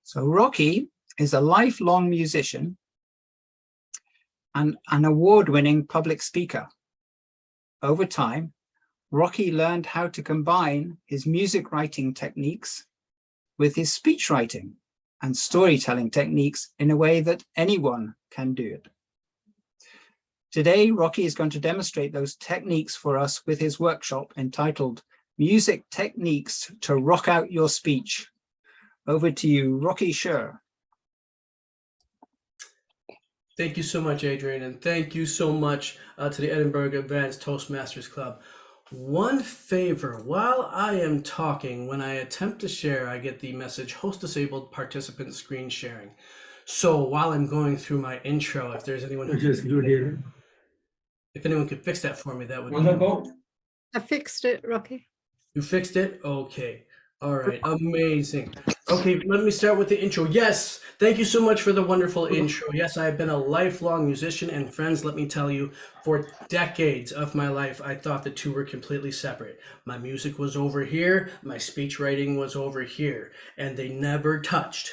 So Rocky is a lifelong musician and an award-winning public speaker. Over time, Rocky learned how to combine his music writing techniques with his speech writing and storytelling techniques in a way that anyone can do it. Today, Rocky is going to demonstrate those techniques for us with his workshop entitled Music Techniques to Rock Out Your Speech. Over to you, Rocky Schurr. Thank you so much, Adrian, and thank you so much to the Edinburgh Advanced Toastmasters Club. One favor, while I am talking, when I attempt to share, I get the message, host disabled participant screen sharing. So while I'm going through my intro, if there's anyone who if anyone could fix that for me, that would be. I fixed it, Rocky. You fixed it? Okay. All right. Amazing. Okay, let me start with the intro. Yes, thank you so much for the wonderful intro. Yes, I've been a lifelong musician, and friends, let me tell you, for decades of my life, I thought the two were completely separate. My music was over here, my speech writing was over here, and they never touched.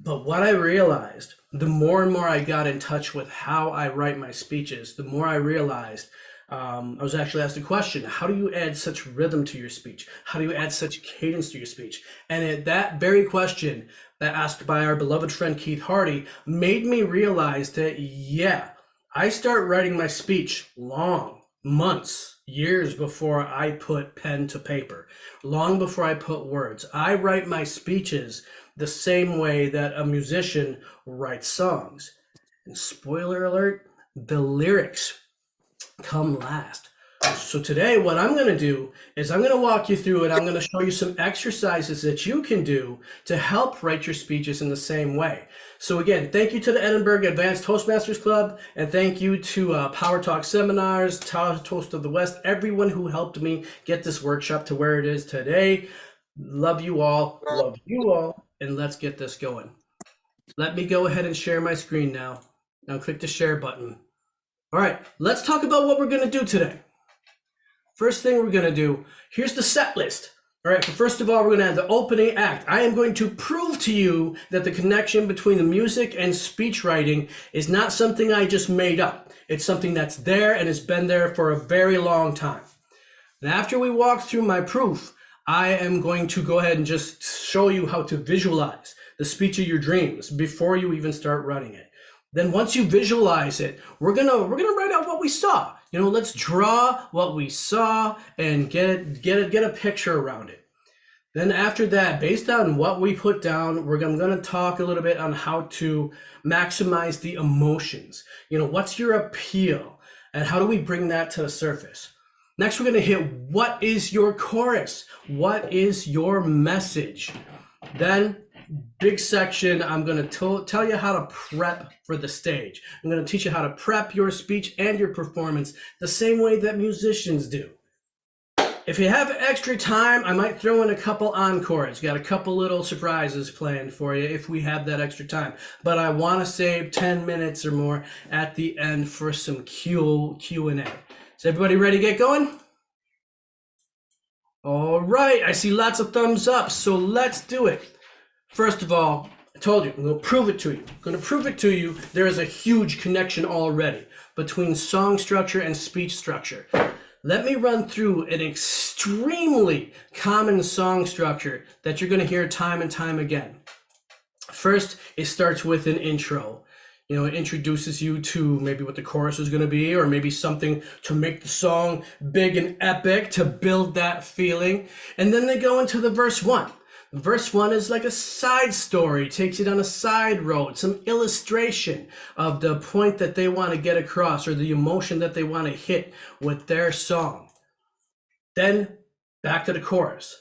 But what I realized, the more and more I got in touch with how I write my speeches, the more I realized I was actually asked a question: how do you add such rhythm to your speech? How do you add such cadence to your speech? And that very question that asked by our beloved friend Keith Hardy made me realize that, yeah, I start writing my speech long, months, years before I put pen to paper, long before I put words. I write my speeches the same way that a musician writes songs. And spoiler alert, the lyrics come last. So today what I'm going to do is I'm going to walk you through it. I'm going to show you some exercises that you can do to help write your speeches in the same way. So again, thank you to the Edinburgh Advanced Toastmasters Club, and thank you to Power Talk Seminars, Toast of the West, everyone who helped me get this workshop to where it is today. Love you all, and let's get this going. Let me go ahead and share my screen now. Now click the share button. All right, let's talk about what we're going to do today. First thing we're going to do, here's the set list. All right, so first of all, we're going to have the opening act. I am going to prove to you that the connection between the music and speech writing is not something I just made up. It's something that's there and has been there for a very long time. And after we walk through my proof, I am going to go ahead and just show you how to visualize the speech of your dreams before you even start writing it. Then once you visualize it, we're gonna write out what we saw. You know, let's draw what we saw and get a picture around it. Then after that, based on what we put down, I'm gonna talk a little bit on how to maximize the emotions. You know, what's your appeal and how do we bring that to the surface? Next, we're gonna hit what is your chorus? What is your message? Then big section, I'm going to tell you how to prep for the stage. I'm going to teach you how to prep your speech and your performance the same way that musicians do. If you have extra time, I might throw in a couple encores. Got a couple little surprises planned for you if we have that extra time. But I want to save 10 minutes or more at the end for some Q&A. Is everybody ready to get going? All right, I see lots of thumbs up, so let's do it. First of all, I told you, I'm going to prove it to you. I'm going to prove it to you. There is a huge connection already between song structure and speech structure. Let me run through an extremely common song structure that you're going to hear time and time again. First, it starts with an intro. You know, it introduces you to maybe what the chorus is going to be, or maybe something to make the song big and epic to build that feeling. And then they go into the verse 1. Verse 1 is like a side story, takes it on a side road, some illustration of the point that they want to get across or the emotion that they want to hit with their song. Then back to the chorus.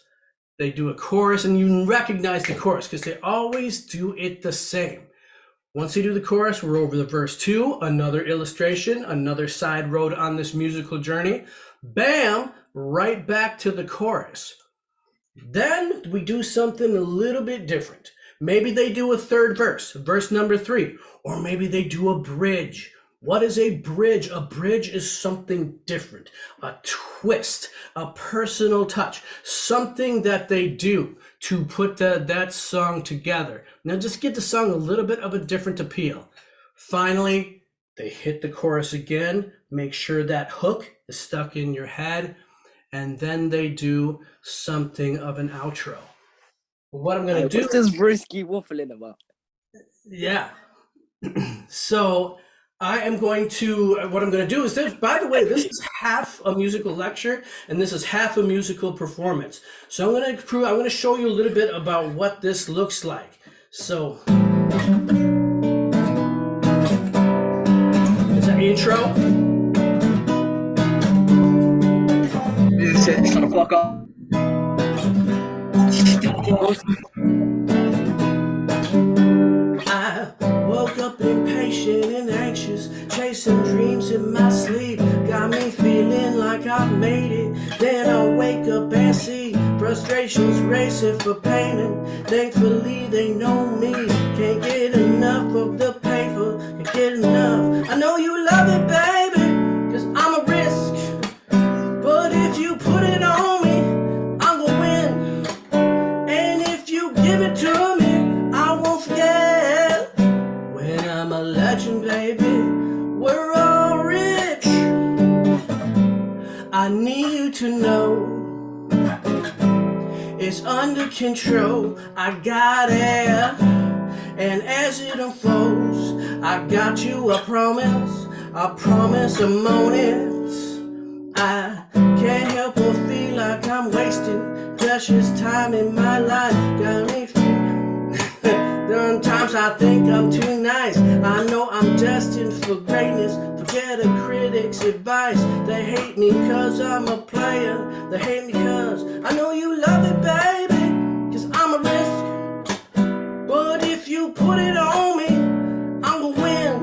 They do a chorus and you recognize the chorus because they always do it the same. Once they do the chorus, we're over to verse 2, another illustration, another side road on this musical journey. Bam, right back to the chorus. Then we do something a little bit different. Maybe they do a third verse, verse number 3, or maybe they do a bridge, What is a bridge? A bridge is something different, a twist, a personal touch, something that they do to put that song together. Now just give the song a little bit of a different appeal. Finally, they hit the chorus again, make sure that hook is stuck in your head, and then they do something of an outro. What I'm going to do... What's this brisky waffling about? Yeah. So I am going to, what I'm going to do is this, by the way, this is half a musical lecture and this is half a musical performance. So I'm going to show you a little bit about what this looks like. So is that intro? Shut the fuck up. I woke up impatient and anxious, chasing dreams in my sleep. Got me feeling like I made it. Then I wake up and see frustrations racing for payment. Thankfully they know me. Can't get enough of the paper. Can't get enough. I know you love it, baby, 'cause I'm a risk. But if you put it on me, I'm gonna win. And if you give it to me, I won't forget. When I'm a legend, baby, we're all rich. I need you to know it's under control. I got it. And as it unfolds, I got you a promise I'm on it. I can't help but feel like I'm wasting precious time in my life. Got me there are times I think I'm too nice. I know I'm destined for greatness. Forget a critic's advice. They hate me 'cause I'm a player. They hate me 'cause I know you love it, baby, 'cause I'm a risk. But if you put it on me, I'm gonna win.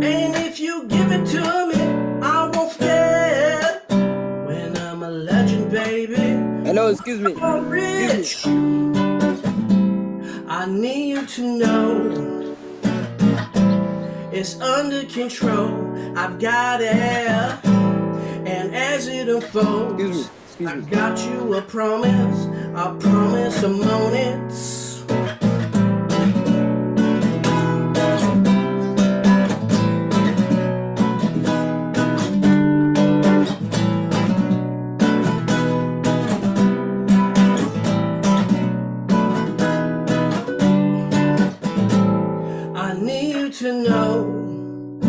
And if you give it to me, I won't forget. When I'm a legend, baby. Hello, excuse me. I'm rich. I need you to know it's under control. I've got it. And as it unfolds, I got you a promise I'm on it. To know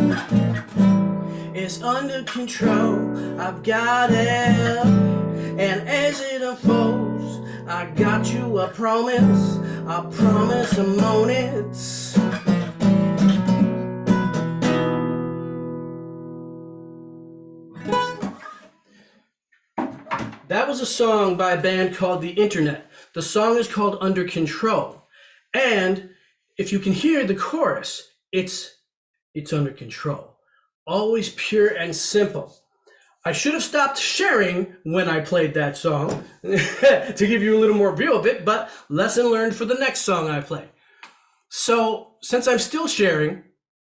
it's under control. I've got it. And as it unfolds, I got you a promise I'm on it. That was a song by a band called The Internet. The song is called Under Control. And if you can hear the chorus, it's under control. Always pure and simple. I should have stopped sharing when I played that song to give you a little more view of it, but lesson learned for the next song I play. So since I'm still sharing,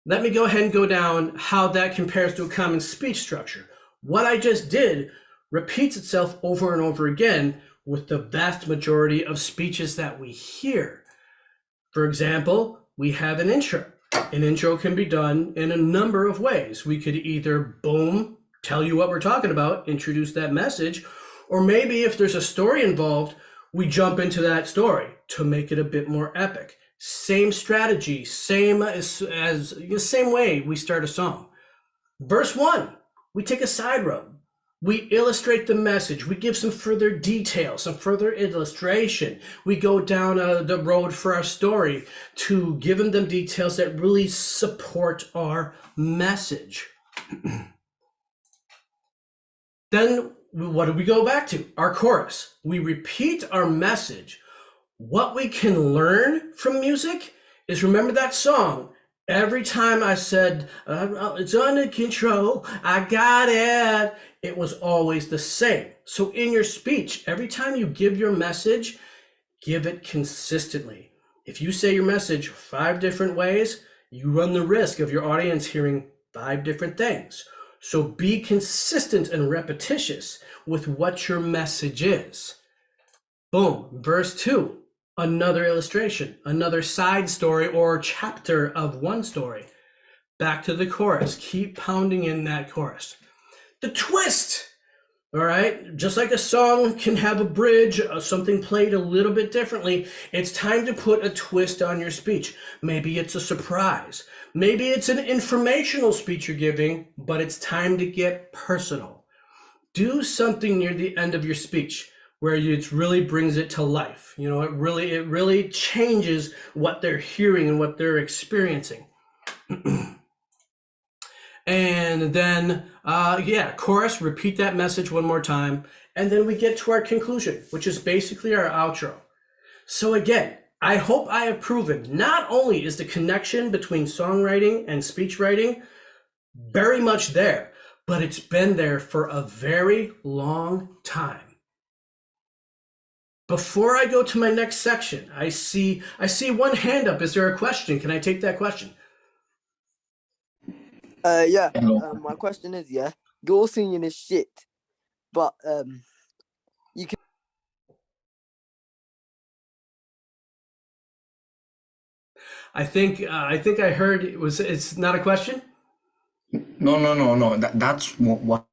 let me go ahead and go down how that compares to a common speech structure. What I just did repeats itself over and over again with the vast majority of speeches that we hear. For example, we have an intro. An intro can be done in a number of ways. We could either, boom, tell you what we're talking about, introduce that message, or maybe if there's a story involved, we jump into that story to make it a bit more epic. Same strategy, same way we start a song. Verse 1, we take a side road. We illustrate the message. We give some further detail, some further illustration. We go down the road for our story to giving them details that really support our message. Then what do we go back to? Our chorus. We repeat our message. What we can learn from music is, remember that song. Every time I said, it's under control, I got it, it was always the same. So in your speech, every time you give your message, give it consistently. If you say your message 5 different ways, you run the risk of your audience hearing 5 different things. So be consistent and repetitious with what your message is. Boom. Verse 2, another illustration, another side story or chapter of one story. Back to the chorus. Keep pounding in that chorus. The twist. All right. Just like a song can have a bridge, something played a little bit differently, it's time to put a twist on your speech. Maybe it's a surprise. Maybe it's an informational speech you're giving, but it's time to get personal. Do something near the end of your speech where it really brings it to life. You know, it really changes what they're hearing and what they're experiencing. And then, chorus, repeat that message one more time. And then we get to our conclusion, which is basically our outro. So again, I hope I have proven not only is the connection between songwriting and speech writing very much there, but it's been there for a very long time. Before I go to my next section, I see one hand up. Is there a question? Can I take that question? Yeah. My question is, your singing is shit, but you can. I think I heard it's not a question. No. That's what.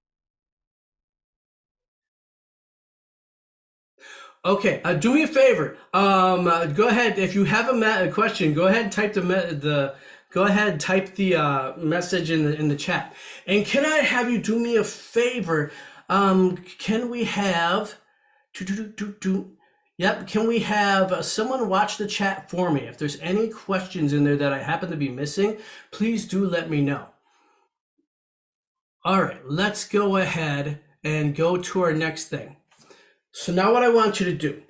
Okay, do me a favor. Go ahead. If you have a question, go ahead and type the message in the chat. And can I have you do me a favor? Can we have Yep. Can we have someone watch the chat for me? If there's any questions in there that I happen to be missing, please do let me know. All right, let's go ahead and go to our next thing. So now what I want you to do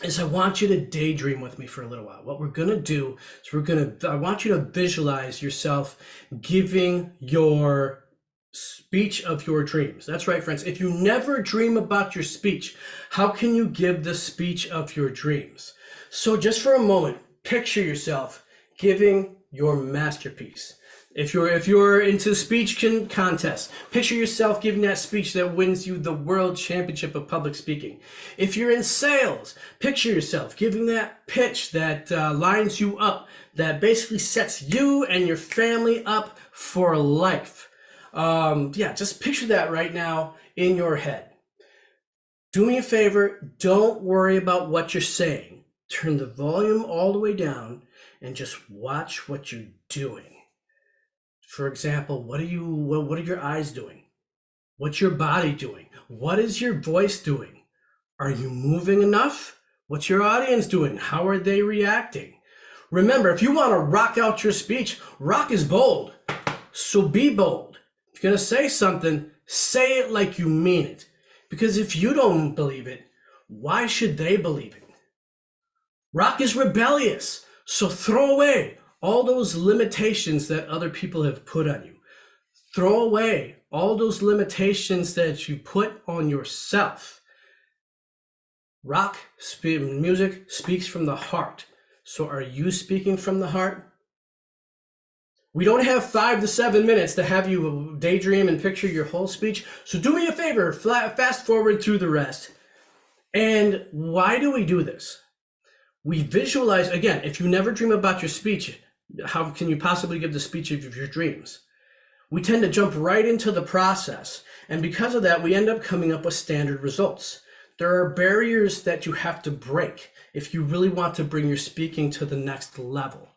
is I want you to daydream with me for a little while. What we're going to do is I want you to visualize yourself giving your speech of your dreams. That's right, friends. If you never dream about your speech, how can you give the speech of your dreams? So just for a moment, picture yourself giving your masterpiece. If you're into speech contests, picture yourself giving that speech that wins you the world championship of public speaking. If you're in sales, picture yourself giving that pitch that lines you up, that basically sets you and your family up for life. Just picture that right now in your head. Do me a favor, don't worry about what you're saying. Turn the volume all the way down and just watch what you're doing. For example, what are your eyes doing? What's your body doing? What is your voice doing? Are you moving enough? What's your audience doing? How are they reacting? Remember, if you want to rock out your speech, rock is bold. So be bold. If you're going to say something, say it like you mean it. Because if you don't believe it, why should they believe it? Rock is rebellious. So throw away all those limitations that other people have put on you. Throw away all those limitations that you put on yourself. Rock music speaks from the heart. So are you speaking from the heart? We don't have 5 to 7 minutes to have you daydream and picture your whole speech. So do me a favor, fast forward through the rest. And why do we do this? We visualize, again, if you never dream about your speech, how can you possibly give the speech of your dreams? We tend to jump right into the process. And because of that, we end up coming up with standard results. There are barriers that you have to break if you really want to bring your speaking to the next level.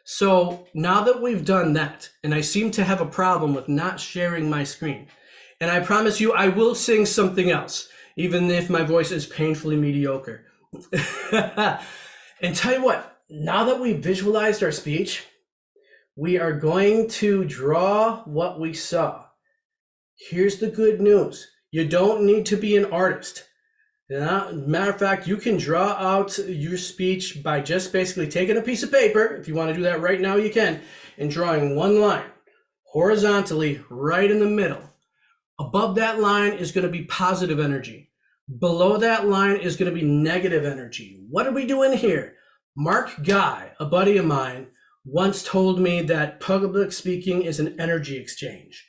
So now that we've done that, and I seem to have a problem with not sharing my screen, and I promise you I will sing something else, even if my voice is painfully mediocre. And tell you what, now that we've visualized our speech, we are going to draw what we saw. Here's the good news. You don't need to be an artist. Matter of fact, you can draw out your speech by just basically taking a piece of paper. If you want to do that right now, you can, and drawing one line horizontally right in the middle. Above that line is going to be positive energy. Below that line is going to be negative energy. What are we doing here? Mark Guy, a buddy of mine, once told me that public speaking is an energy exchange.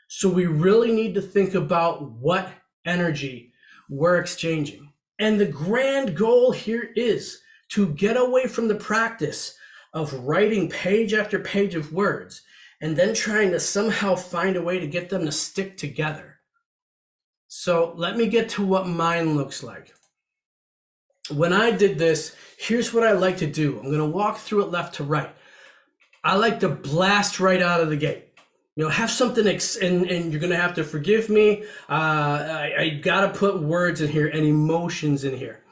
So we really need to think about what energy we're exchanging. And the grand goal here is to get away from the practice of writing page after page of words and then trying to somehow find a way to get them to stick together. So let me get to what mine looks like. When I did this, here's what I like to do. I'm going to walk through it left to right. I like to blast right out of the gate. You know, have something, and you're going to have to forgive me. I got to put words in here and emotions in here.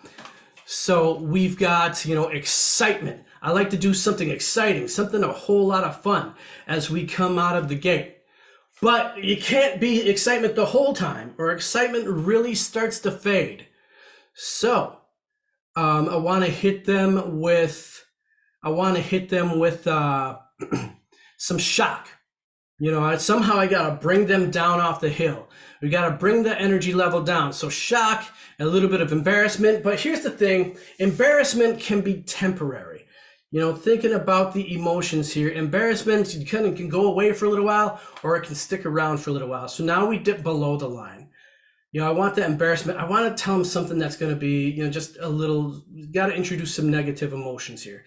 So we've got, excitement. I like to do something exciting, something a whole lot of fun as we come out of the gate. But you can't be excitement the whole time, or excitement really starts to fade. So I want to hit them with some shock. Somehow I got to bring them down off the hill. We got to bring the energy level down. So shock, a little bit of embarrassment. But here's the thing, embarrassment can be temporary. Thinking about the emotions here, embarrassment kind of can go away for a little while, or it can stick around for a little while. So now we dip below the line. I want that embarrassment. I want to tell them something that's going to be, just a little, got to introduce some negative emotions here.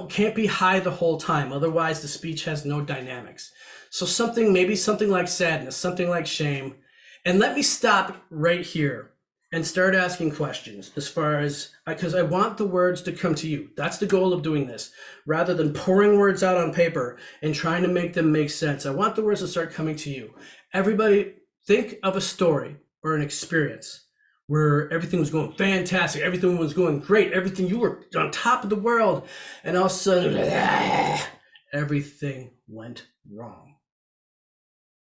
Can't be high the whole time. Otherwise the speech has no dynamics. So maybe something like sadness, something like shame. And let me stop right here and start asking questions because I want the words to come to you. That's the goal of doing this. Rather than pouring words out on paper and trying to make them make sense, I want the words to start coming to you. Everybody think of a story or an experience where everything was going fantastic, everything was going great, you were on top of the world, and all of a sudden, everything went wrong.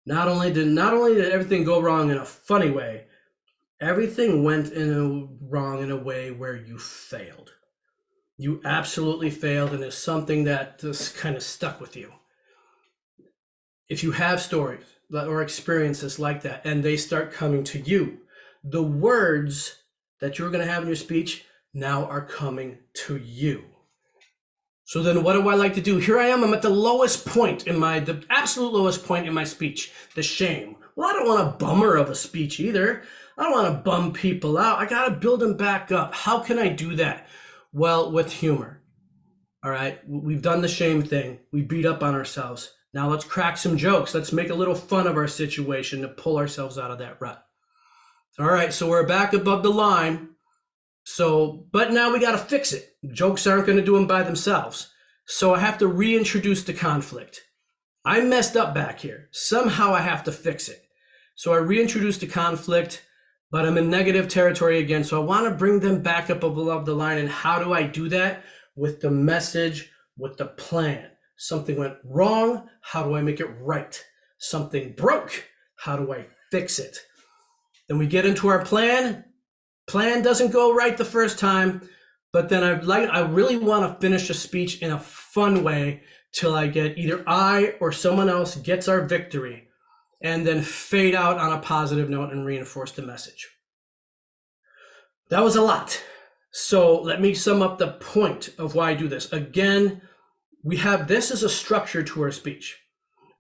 Not only did everything go wrong in a funny way, everything went wrong in a way where you failed. You absolutely failed, and it's something that just kind of stuck with you. If you have stories or experiences like that, and they start coming to you, the words that you're going to have in your speech now are coming to you. So then what do I like to do? Here I am, I'm at the lowest point the absolute lowest point in my speech, the shame. Well, I don't want a bummer of a speech either. I don't want to bum people out. I got to build them back up. How can I do that? Well, with humor. All right, we've done the shame thing. We beat up on ourselves. Now let's crack some jokes. Let's make a little fun of our situation to pull ourselves out of that rut. All right, so we're back above the line. But now we got to fix it. Jokes aren't going to do them by themselves. So I have to reintroduce the conflict. I messed up back here. Somehow I have to fix it. So I reintroduce the conflict, but I'm in negative territory again. So I want to bring them back up above the line. And how do I do that? With the message, with the plan. Something went wrong. How do I make it right? Something broke. How do I fix it? Then we get into our plan. Plan doesn't go right the first time, but then I really want to finish a speech in a fun way till I get either I or someone else gets our victory, and then fade out on a positive note and reinforce the message. That was a lot. So let me sum up the point of why I do this. Again, we have this as a structure to our speech.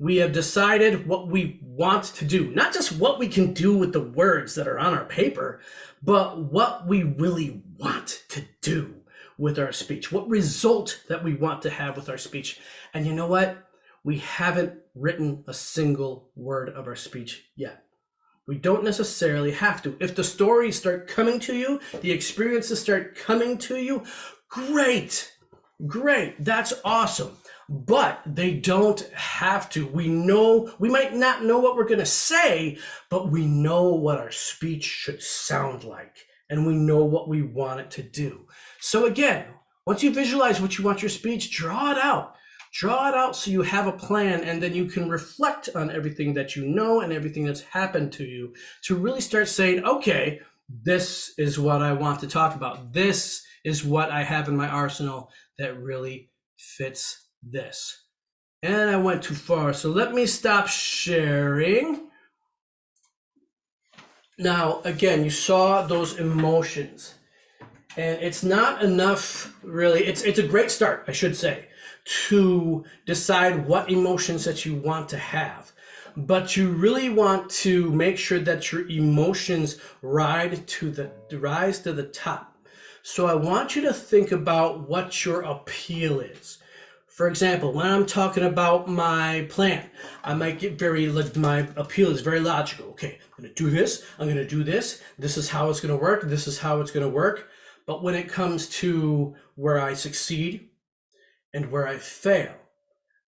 We have decided what we want to do, not just what we can do with the words that are on our paper, but what we really want to do with our speech, what result that we want to have with our speech. And you know what? We haven't written a single word of our speech yet. We don't necessarily have to. If the stories start coming to you, the experiences start coming to you, great, that's awesome. But they don't have to. We might not know what we're going to say, but we know what our speech should sound like, and we know what we want it to do. So again, once you visualize what you want your speech, draw it out. Draw it out so you have a plan, and then you can reflect on everything that you know and everything that's happened to you to really start saying, okay, this is what I want to talk about. This is what I have in my arsenal that really fits this. And I went too far, so let me stop sharing. Now, again, you saw those emotions. And it's not enough, really. It's a great start, I should say, to decide what emotions that you want to have. But you really want to make sure that your emotions rise to the top. So I want you to think about what your appeal is. For example, when I'm talking about my plan, I might get my appeal is very logical. Okay, I'm going to do this, I'm going to do this, this is how it's going to work, this is how it's going to work. But when it comes to where I succeed and where I fail,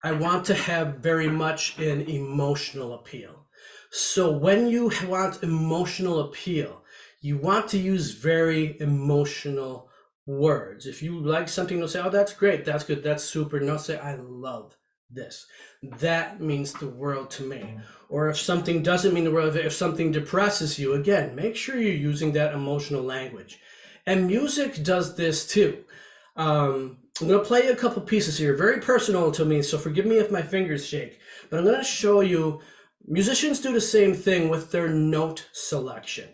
I want to have very much an emotional appeal. So when you want emotional appeal, you want to use very emotional words. If you like something, they'll say, oh, that's great, that's good, that's super. And they'll say, I love this. That means the world to me. Or if something doesn't mean the world, if something depresses you, again, make sure you're using that emotional language. And music does this too. I'm going to play you a couple pieces here, very personal to me, so forgive me if my fingers shake. But I'm going to show you, musicians do the same thing with their note selection.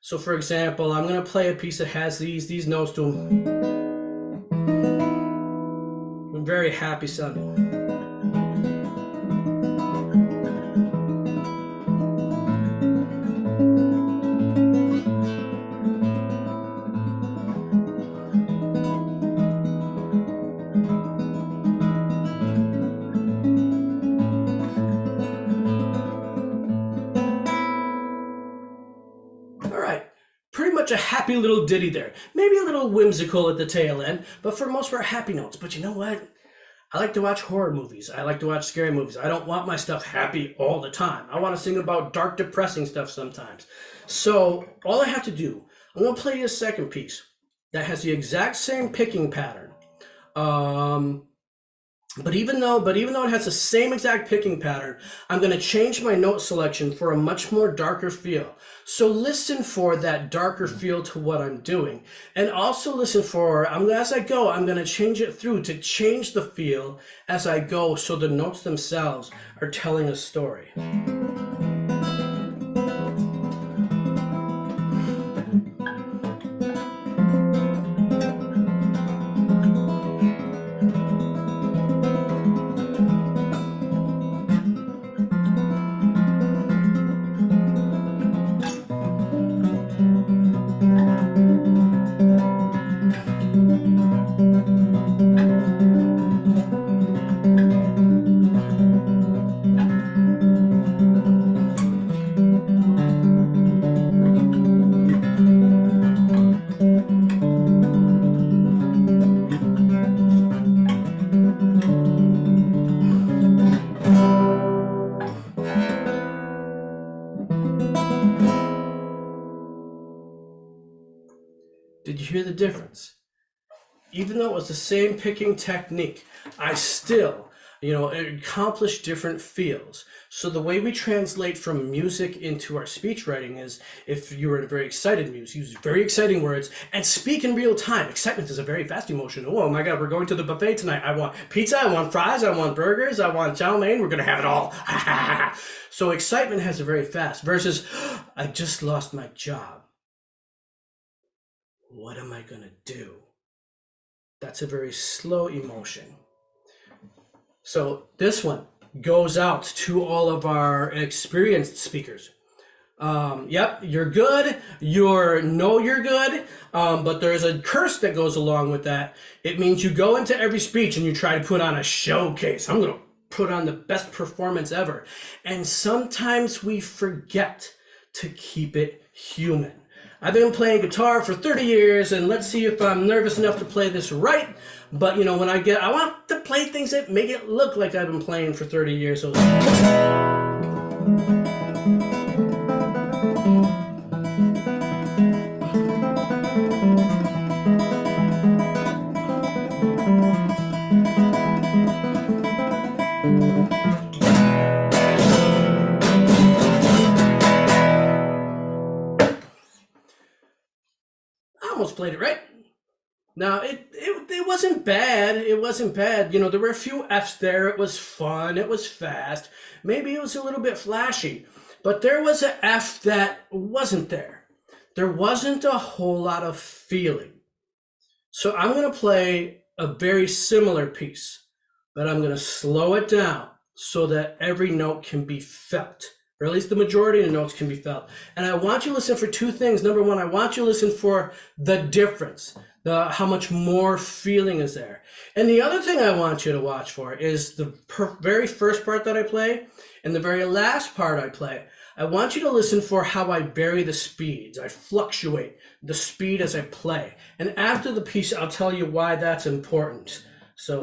So for example, I'm going to play a piece that has these notes to them. I'm very happy sounding. Pretty much a happy little ditty there. Maybe a little whimsical at the tail end, but for the most part, happy notes. But you know what? I like to watch horror movies. I like to watch scary movies. I don't want my stuff happy all the time. I want to sing about dark, depressing stuff sometimes. So all I have to do, I'm going to play you a second piece that has the exact same picking pattern. But even though it has the same exact picking pattern, I'm going to change my note selection for a much more darker feel. So listen for that darker feel to what I'm doing. And also listen for, as I go, I'm going to change it through to change the feel as I go so the notes themselves are telling a story. Did you hear the difference? Even though it was the same picking technique, I still, accomplished different feels. So the way we translate from music into our speech writing is, if you're in a very excited mood, use very exciting words and speak in real time. Excitement is a very fast emotion. Oh my God, we're going to the buffet tonight. I want pizza, I want fries, I want burgers, I want chow mein. We're going to have it all. So excitement has a very fast versus, I just lost my job. What am I going to do? That's a very slow emotion. So this one goes out to all of our experienced speakers. Yep, you're good. You're good. But there's a curse that goes along with that. It means you go into every speech and you try to put on a showcase. I'm going to put on the best performance ever. And sometimes we forget to keep it human. I've been playing guitar for 30 years, and let's see if I'm nervous enough to play this right. But, when I want to play things that make it look like I've been playing for 30 years. So I almost played it right. Now, it wasn't bad. It wasn't bad. There were a few F's there. It was fun. It was fast. Maybe it was a little bit flashy. But there was an F that wasn't there. There wasn't a whole lot of feeling. So I'm going to play a very similar piece, but I'm going to slow it down so that every note can be felt, or at least the majority of the notes can be felt. And I want you to listen for two things. Number one, I want you to listen for the difference, how much more feeling is there. And the other thing I want you to watch for is the very first part that I play and the very last part I play. I want you to listen for how I vary the speeds. I fluctuate the speed as I play. And after the piece, I'll tell you why that's important. So.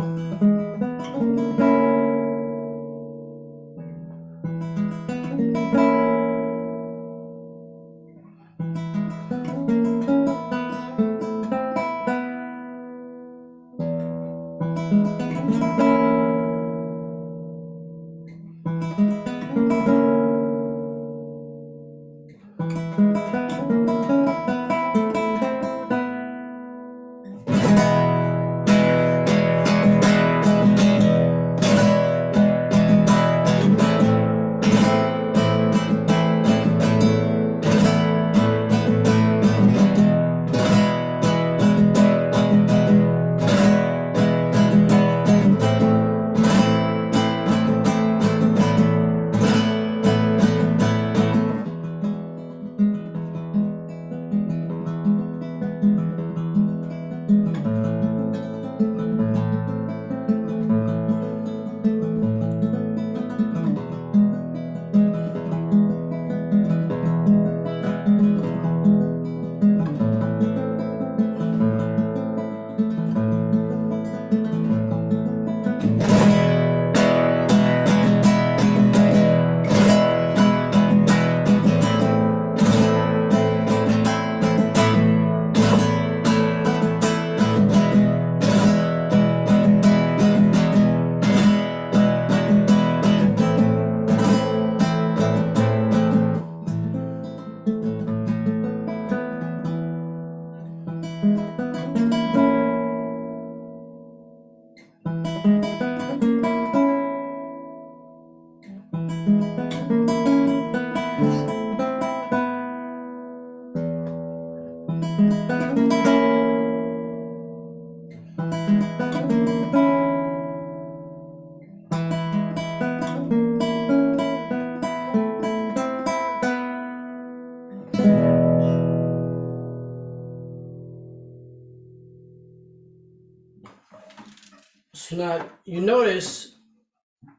So now you notice,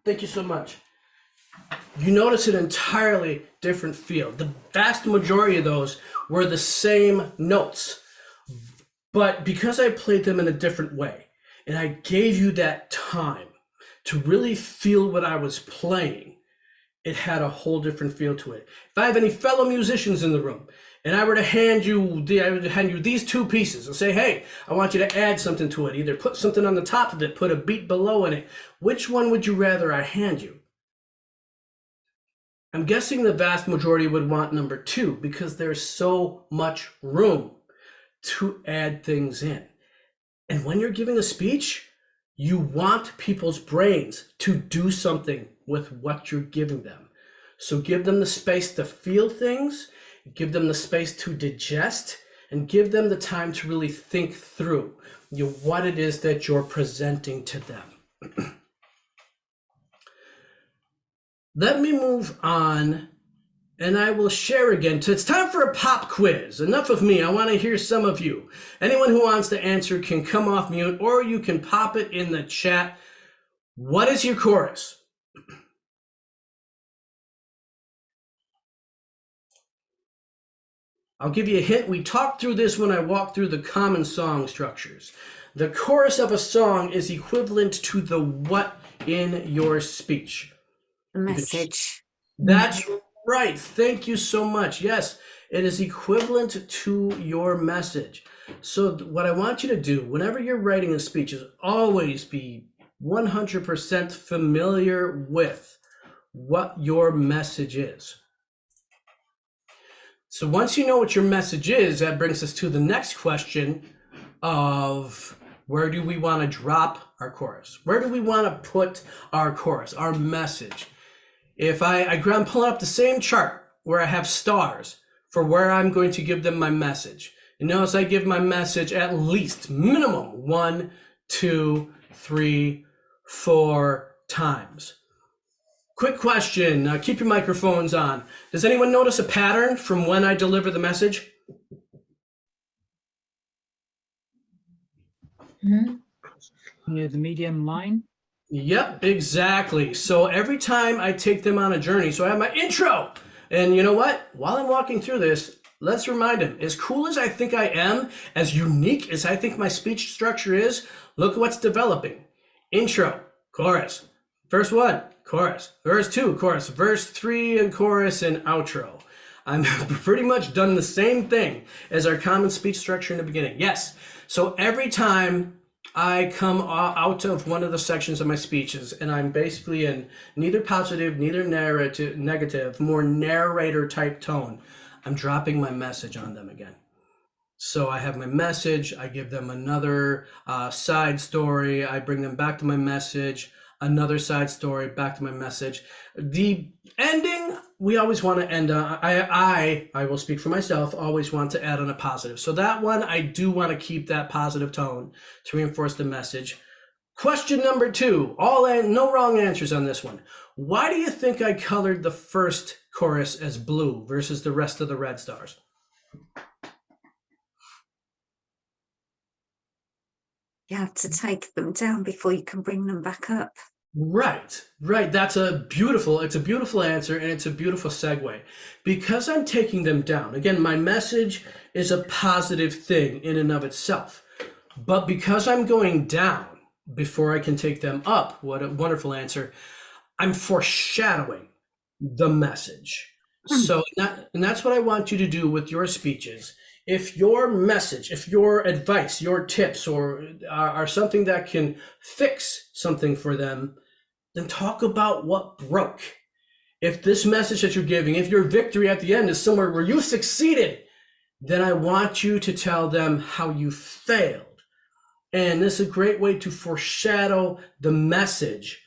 thank you so much. You notice an entirely different feel. The vast majority of those were the same notes, but because I played them in a different way, and I gave you that time to really feel what I was playing, it had a whole different feel to it. If I have any fellow musicians in the room, and I were to hand you these two pieces and say, hey, I want you to add something to it, either put something on the top of it, put a beat below in it, which one would you rather I hand you? I'm guessing the vast majority would want number two because there's so much room to add things in. And when you're giving a speech, you want people's brains to do something with what you're giving them. So give them the space to feel things, give them the space to digest, and give them the time to really think through what it is that you're presenting to them. Let me move on, and I will share again. It's time for a pop quiz. Enough of me. I want to hear some of you. Anyone who wants to answer can come off mute, or you can pop it in the chat. What is your chorus? I'll give you a hint. We talked through this when I walked through the common song structures. The chorus of a song is equivalent to the what in your speech. A message. That's right. Thank you so much. Yes, it is equivalent to your message. So what I want you to do whenever you're writing a speech is always be 100% familiar with what your message is. So once you know what your message is, that brings us to the next question of where do we want to drop our chorus? Where do we want to put our chorus, our message? If I'm pulling up the same chart where I have stars for where I'm going to give them my message. You notice I give my message at least minimum 1, 2, 3, 4 times. Quick question, keep your microphones on. Does anyone notice a pattern from when I deliver the message? Near the medium line. Yep, exactly. So every time I take them on a journey, so I have my intro. And you know what? While I'm walking through this, let's remind them, as cool as I think I am, as unique as I think my speech structure is, look what's developing. Intro, chorus. Verse 1, chorus. Verse 2, chorus. Verse 3, and chorus, and outro. I'm pretty much done the same thing as our common speech structure in the beginning. Yes. So every time I come out of one of the sections of my speeches, and I'm basically in neither positive, neither negative, more narrator type tone, I'm dropping my message on them again. So I have my message, I give them another side story, I bring them back to my message, another side story, back to my message. The ending, we always want to end on, I will speak for myself, always want to add on a positive. So that one, I do want to keep that positive tone to reinforce the message. Question number 2, no wrong answers on this one. Why do you think I colored the first chorus as blue versus the rest of the red stars? You have to take them down before you can bring them back up. Right. It's a beautiful answer, and it's a beautiful segue. Because I'm taking them down, again, my message is a positive thing in and of itself. But because I'm going down before I can take them up, what a wonderful answer, I'm foreshadowing the message. So, and that's what I want you to do with your speeches. If your message, if your advice, your tips, or are something that can fix something for them, then talk about what broke. If this message that you're giving, if your victory at the end is somewhere where you succeeded, then I want you to tell them how you failed. And this is a great way to foreshadow the message,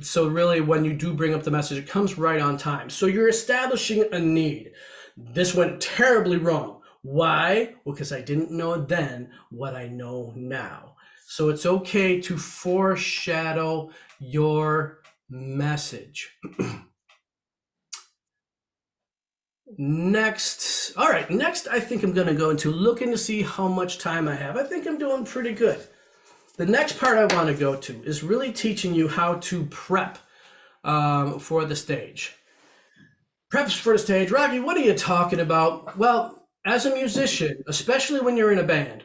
so really when you do bring up the message, it comes right on time. So you're establishing a need. This went terribly wrong. Why? Well, because I didn't know then what I know now. So it's okay to foreshadow your message. Next I think I'm going to go into looking to see how much time I have. I think I'm doing pretty good. The next part I want to go to is really teaching you how to prep for the stage. Preps for the stage. Rocky, what are you talking about? Well, as a musician, especially when you're in a band,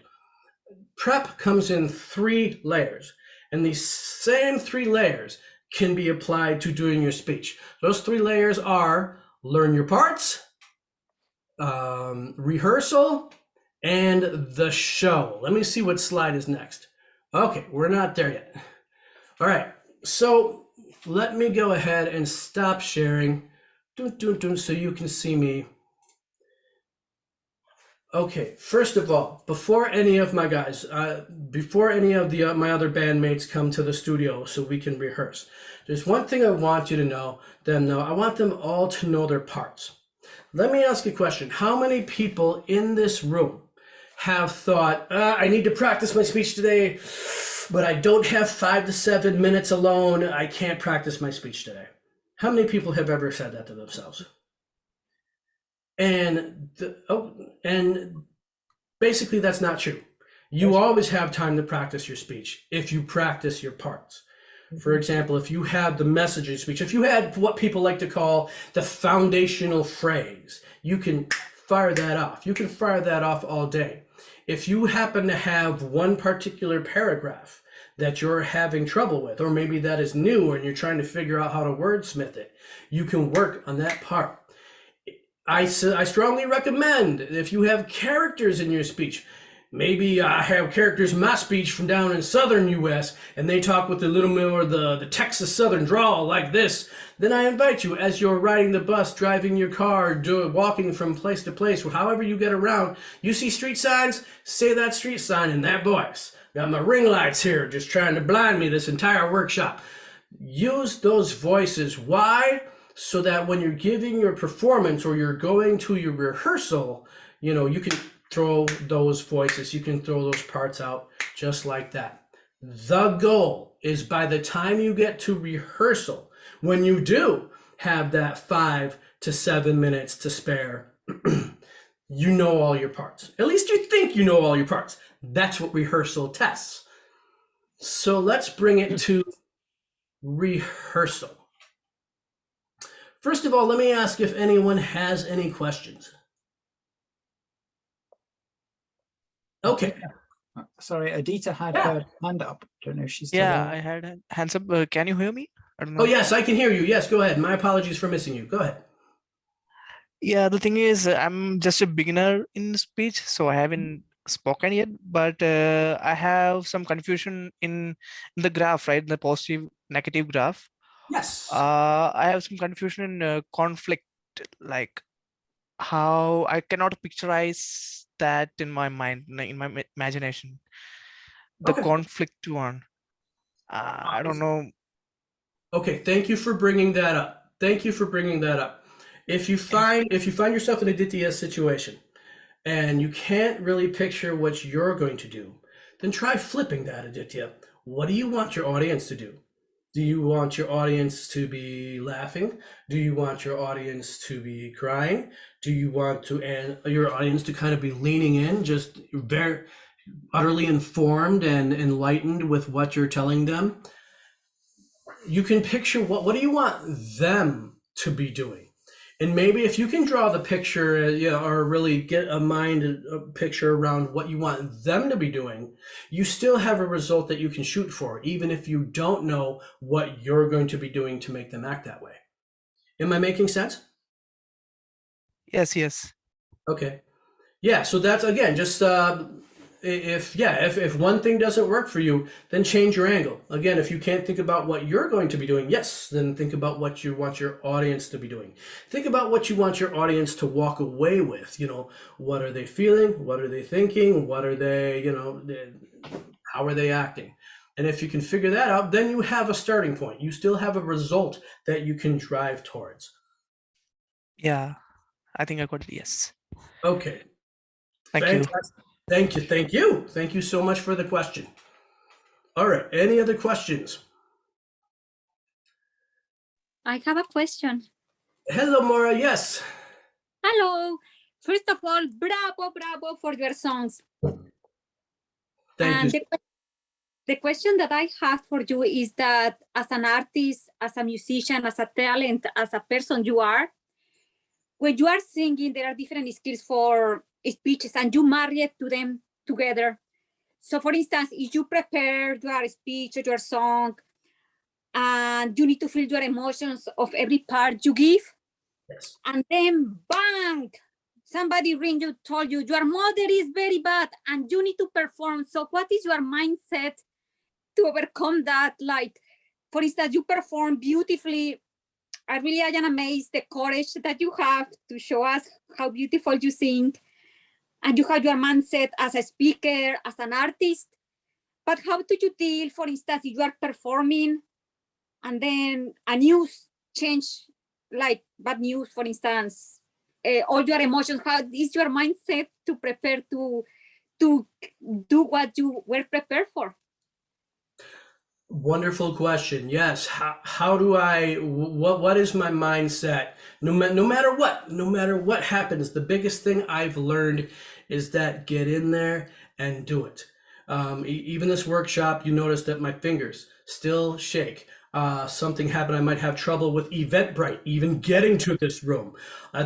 prep comes in 3 layers. And these same 3 layers can be applied to doing your speech. Those 3 layers are learn your parts, rehearsal, and the show. Let me see what slide is next. Okay, we're not there yet. All right, so let me go ahead and stop sharing so you can see me. Okay, first of all, before any of my guys, before any of my other bandmates come to the studio so we can rehearse, there's one thing I want you to know, I want them all to know their parts. Let me ask you a question. How many people in this room have thought, I need to practice my speech today, but I don't have 5 to 7 minutes alone. I can't practice my speech today. How many people have ever said that to themselves? And basically that's not true. You always have time to practice your speech if you practice your parts. For example, if you had the message of your speech, if you had what people like to call the foundational phrase, you can fire that off. You can fire that off all day. If you happen to have one particular paragraph that you're having trouble with, or maybe that is new and you're trying to figure out how to wordsmith it, you can work on that part. I strongly recommend if you have characters in your speech, maybe I have characters in my speech from down in southern U.S. and they talk with a little more the Texas southern drawl like this, then I invite you as you're riding the bus, driving your car, walking from place to place, however you get around, you see street signs, say that street sign in that voice. Got my ring lights here just trying to blind me this entire workshop. Use those voices. Why? so that when you're giving your performance or you're going to your rehearsal, you can throw those voices, you can throw those parts out just like that. The goal is by the time you get to rehearsal, when you do have that 5 to 7 minutes to spare, you know all your parts. At least you think you know all your parts. That's what rehearsal tests. So let's bring it to rehearsal. First of all, let me ask if anyone has any questions. Okay. Sorry, Adita had Yeah. her hand up. Don't know if she's still Yeah, there. I had hands up. Can you hear me? I don't know. Oh, yes, I can hear you. Yes, go ahead. My apologies for missing you. Go ahead. Yeah, the thing is, I'm just a beginner in speech, so I haven't spoken yet. But I have some confusion in the graph, right? The positive, negative graph. Yes. I have some confusion in conflict, like how I cannot picturize that in my mind, in my imagination. The Okay. conflict one. I don't know. Okay, thank you for bringing that up. Thank you for bringing that up. If you find yourself in a Ditya situation and you can't really picture what you're going to do, then try flipping that, Aditya. What do you want your audience to do? Do you want your audience to be laughing? Do you want your audience to be crying? Do you want your audience to kind of be leaning in, just very utterly informed and enlightened with what you're telling them? You can picture what do you want them to be doing? And maybe if you can draw the picture, or really get a picture around what you want them to be doing, you still have a result that you can shoot for, even if you don't know what you're going to be doing to make them act that way. Am I making sense? Yes. Okay. Yeah, so that's, again, just if one thing doesn't work for you, then change your angle. Again, if you can't think about what you're going to be doing, yes, then think about what you want your audience to be doing. Think about what you want your audience to walk away with. What are they feeling? What are they thinking? What are they, how are they acting? And if you can figure that out, then you have a starting point. You still have a result that you can drive towards. Yeah, I think I got it. Yes. Okay. Thank you. Thank you so much for the question. All right, any other questions? I have a question. Hello, Maura, yes. Hello. First of all, bravo for your songs. Thank you. The question that I have for you is that as an artist, as a musician, as a talent, as a person you are, when you are singing, there are different skills for speeches and you marry it to them together. So for instance, if you prepare your speech or your song and you need to feel your emotions of every part you give, Yes. and then bang, somebody ring you, told you your mother is very bad and you need to perform. So what is your mindset to overcome that? Like, for instance, you perform beautifully. I am amazed the courage that you have to show us how beautiful you sing, and you have your mindset as a speaker, as an artist. But how do you deal, for instance, if you are performing and then a news change, like bad news, for instance, all your emotions, how is your mindset to prepare to do what you were prepared for? Wonderful question. Yes. How do what is my mindset? No matter what happens, the biggest thing I've learned is that get in there and do it. Even this workshop, you notice that my fingers still shake. Something happened. I might have trouble with Eventbrite, even getting to this room. I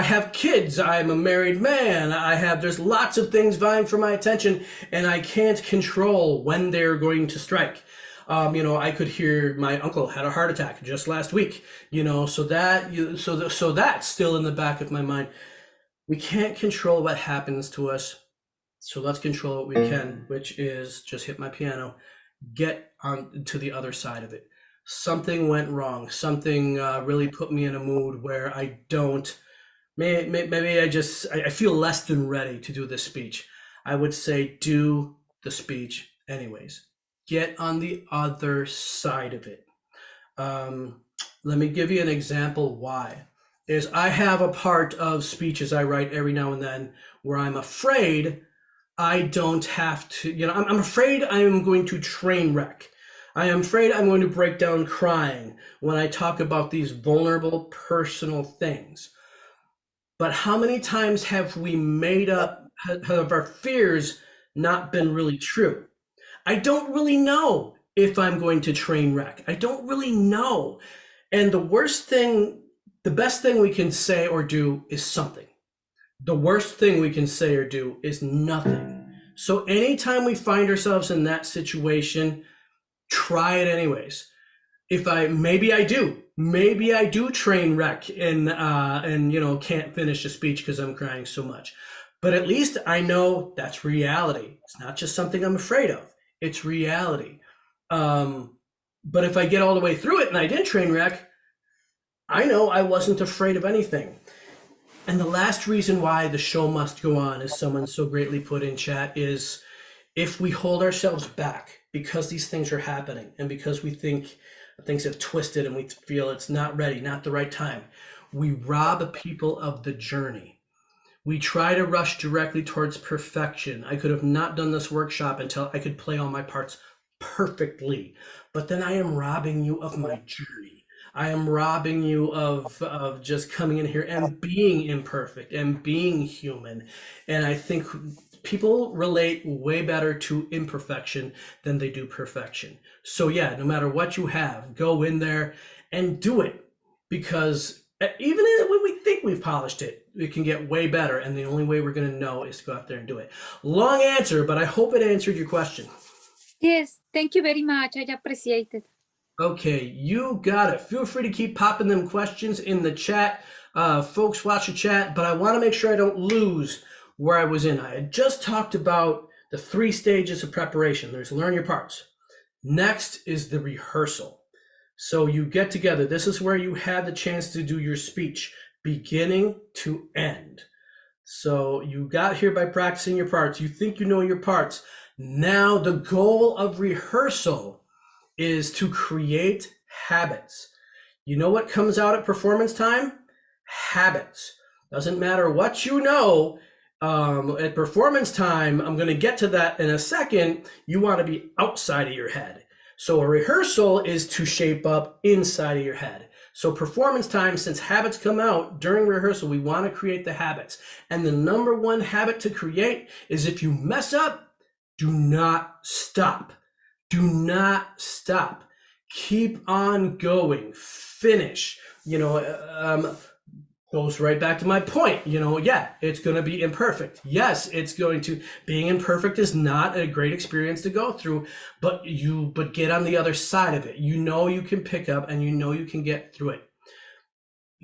have kids. I'm a married man. There's lots of things vying for my attention, and I can't control when they're going to strike. I could hear my uncle had a heart attack just last week, so that's still in the back of my mind. We can't control what happens to us. So let's control what we can, which is just hit my piano, get on to the other side of it. Something went wrong. Something really put me in a mood where I don't, maybe I feel less than ready to do this speech. I would say do the speech anyways. Get on the other side of it. Let me give you an example why. Is I have a part of speeches I write every now and then where I'm afraid I don't have to, I'm afraid I'm going to train wreck. I am afraid I'm going to break down crying when I talk about these vulnerable personal things. But how many times have we made up, have our fears not been really true? I don't really know if I'm going to train wreck. I don't really know. And the best thing we can say or do is something. The worst thing we can say or do is nothing. So anytime we find ourselves in that situation, try it anyways. Maybe I do train wreck and can't finish a speech because I'm crying so much. But at least I know that's reality. It's not just something I'm afraid of. It's reality. But if I get all the way through it and I didn't train wreck, I know I wasn't afraid of anything. And the last reason why the show must go on, as someone so greatly put in chat, is if we hold ourselves back because these things are happening and because we think things have twisted and we feel it's not ready, not the right time, we rob people of the journey. We try to rush directly towards perfection. I could have not done this workshop until I could play all my parts perfectly, but then I am robbing you of my journey. I am robbing you of just coming in here and being imperfect and being human. And I think people relate way better to imperfection than they do perfection. So yeah, no matter what you have, go in there and do it, because even when we think we've polished it, it can get way better. And the only way we're going to know is to go out there and do it. Long answer, but I hope it answered your question. Yes, thank you very much. I appreciate it. Okay, you got it. Feel free to keep popping them questions in the chat. Folks, watch the chat, but I want to make sure I don't lose where I was in. I had just talked about the 3 stages of preparation. There's learn your parts. Next is the rehearsal. So you get together. This is where you have the chance to do your speech, beginning to end. So you got here by practicing your parts. You think you know your parts. Now the goal of rehearsal is to create habits. You know what comes out at performance time? Habits. Doesn't matter what you know. At performance time, I'm going to get to that in a second. You want to be outside of your head. So a rehearsal is to shape up inside of your head. So performance time, since habits come out during rehearsal, we want to create the habits. And the number one habit to create is, if you mess up, do not stop. Do not stop. Keep on going. Finish. Goes right back to my point. Yeah, it's going to be imperfect. Yes, being imperfect is not a great experience to go through, but get on the other side of it. You can pick up and you can get through it.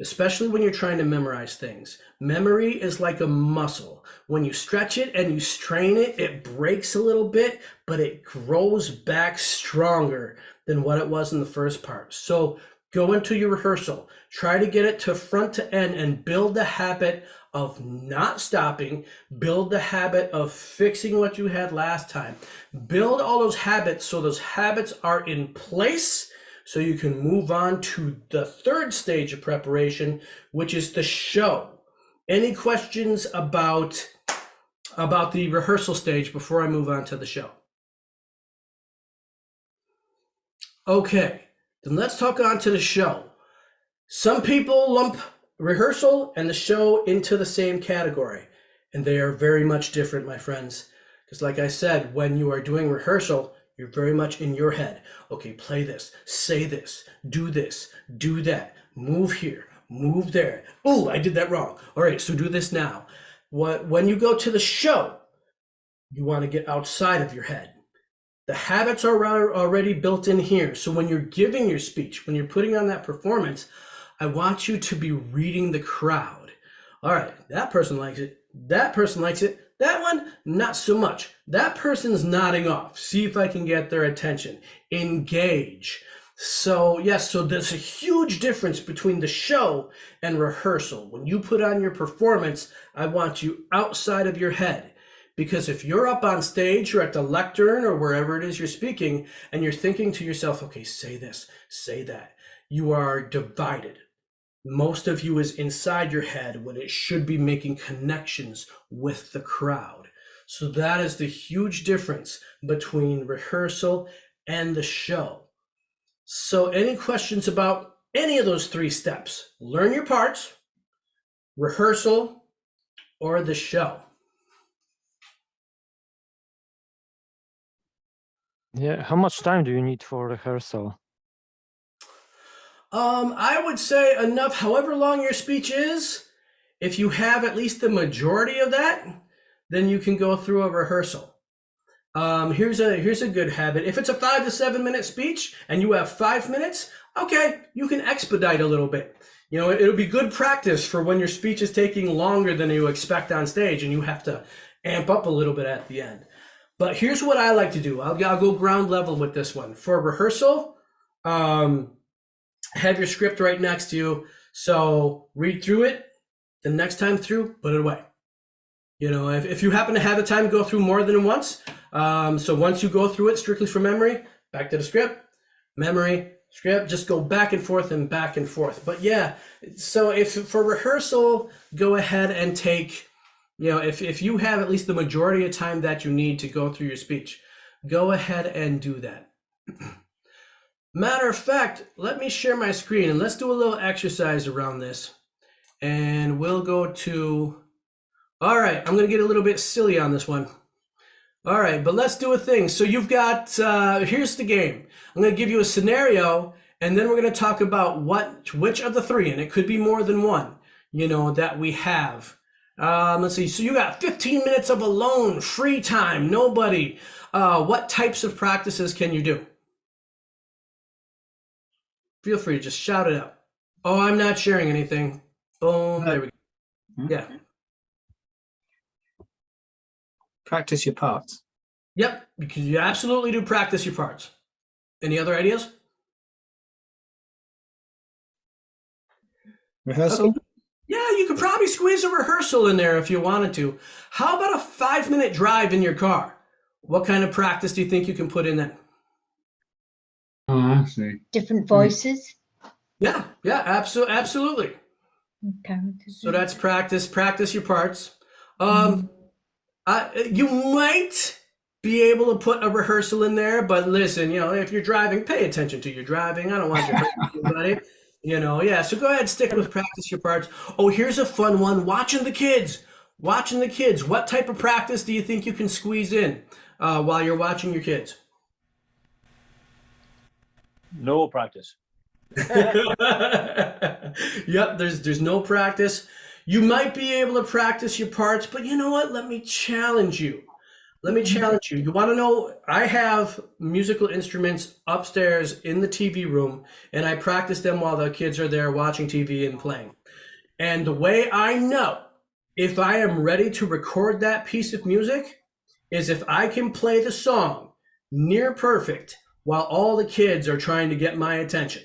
Especially when you're trying to memorize things. Memory is like a muscle. When you stretch it and you strain it, it breaks a little bit, but it grows back stronger than what it was in the first part. So go into your rehearsal, try to get it to front to end and build the habit of not stopping, build the habit of fixing what you had last time. Build all those habits so those habits are in place, so you can move on to the 3rd stage of preparation, which is the show. Any questions about the rehearsal stage before I move on to the show? Okay, then let's talk on to the show. Some people lump rehearsal and the show into the same category, and they are very much different, my friends. Because like I said, when you are doing rehearsal, you're very much in your head. Okay, play this, say this, do that, move here, move there. Oh, I did that wrong. All right, so do this now. When you go to the show, you want to get outside of your head. The habits are already built in here. So when you're giving your speech, when you're putting on that performance, I want you to be reading the crowd. All right, that person likes it. That person likes it. That one, not so much. That person's nodding off. See if I can get their attention. Engage. So yes, so there's a huge difference between the show and rehearsal. When you put on your performance, I want you outside of your head. Because if you're up on stage or at the lectern or wherever it is you're speaking, and you're thinking to yourself, okay, say this, say that, you are divided. Most of you is inside your head when it should be making connections with the crowd. So that is the huge difference between rehearsal and the show. So any questions about any of those 3 steps? Learn your parts, rehearsal, or the show? Yeah, how much time do you need for rehearsal? I would say enough, however long your speech is, if you have at least the majority of that, then you can go through a rehearsal. Here's a good habit. If it's a 5 to 7 minute speech and you have 5 minutes, okay, you can expedite a little bit. You know, it'll be good practice for when your speech is taking longer than you expect on stage and you have to amp up a little bit at the end. But here's what I like to do. I'll go ground level with this one. For rehearsal, have your script right next to you. So read through it. The next time through, put it away. You know, if you happen to have the time to go through more than once, so once you go through it strictly from memory, back to the script, memory, script, just go back and forth and back and forth. But yeah, so if for rehearsal, go ahead and take, you know, if you have at least the majority of time that you need to go through your speech, go ahead and do that. Matter of fact, let me share my screen and let's do a little exercise around this. And we'll go to, all right, I'm going to get a little bit silly on this one. All right, but let's do a thing. So you've got, here's the game. I'm going to give you a scenario, and then we're going to talk about which of the 3, and it could be more than one, you know, that we have. Let's see. So you got 15 minutes of alone, free time, nobody. What types of practices can you do? Feel free to just shout it out. Oh, I'm not sharing anything. Boom, there we go. Yeah. Practice your parts. Yep, because you absolutely do practice your parts. Any other ideas? Rehearsal? Okay. Yeah, you could probably squeeze a rehearsal in there if you wanted to. How about a 5-minute drive in your car? What kind of practice do you think you can put in there? Oh, I see. Different voices. Yeah, absolutely. Characters. So that's practice your parts. You might be able to put a rehearsal in there, but listen, you know, if you're driving, pay attention to your driving. I don't want you to hurt anybody. You know, yeah, so go ahead, stick with practice your parts. Oh, here's a fun one, watching the kids. What type of practice do you think you can squeeze in while you're watching your kids? No practice. Yep, there's no practice. You might be able to practice your parts, but you know what? Let me challenge you. You want to know, I have musical instruments upstairs in the TV room, and I practice them while the kids are there watching TV and playing. And the way I know if I am ready to record that piece of music is if I can play the song near perfect while all the kids are trying to get my attention.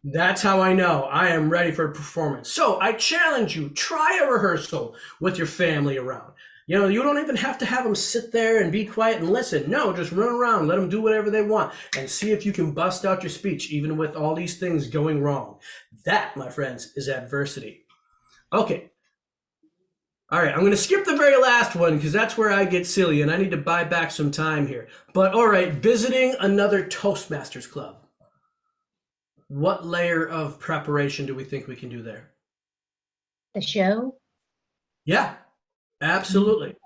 That's how I know I am ready for a performance. So I challenge you, try a rehearsal with your family around. You know, you don't even have to have them sit there and be quiet and listen. No, just run around, let them do whatever they want and see if you can bust out your speech, even with all these things going wrong. That, my friends, is adversity. Okay. All right, I'm going to skip the very last one because that's where I get silly and I need to buy back some time here. But all right, visiting another Toastmasters club. What layer of preparation do we think we can do there? The show? Yeah, absolutely.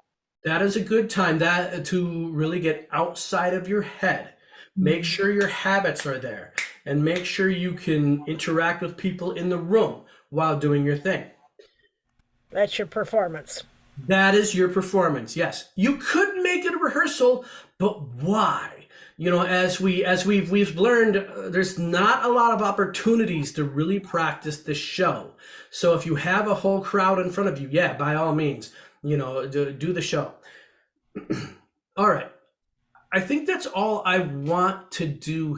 That is a good time to really get outside of your head. Make sure your habits are there and make sure you can interact with people in the room while doing your thing. That's your performance. That is your performance, yes. You could make it a rehearsal, but why? You know, as we've learned, there's not a lot of opportunities to really practice the show. So if you have a whole crowd in front of you, yeah, by all means, you know, do the show. All right. I think that's all I want to do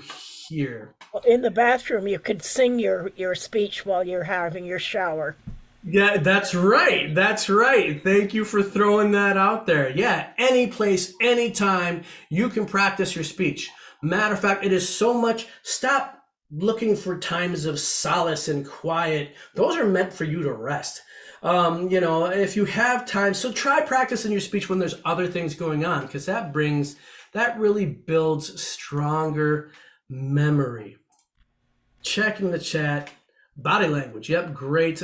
here. In the bathroom, you could sing your speech while you're having your shower. Yeah, that's right. That's right. Thank you for throwing that out there. Yeah, any place, anytime, you can practice your speech. Matter of fact, it is so much. Stop looking for times of solace and quiet, those are meant for you to rest. You know, if you have time, so try practicing your speech when there's other things going on, because that really builds stronger memory. Checking the chat. Body language. Yep, great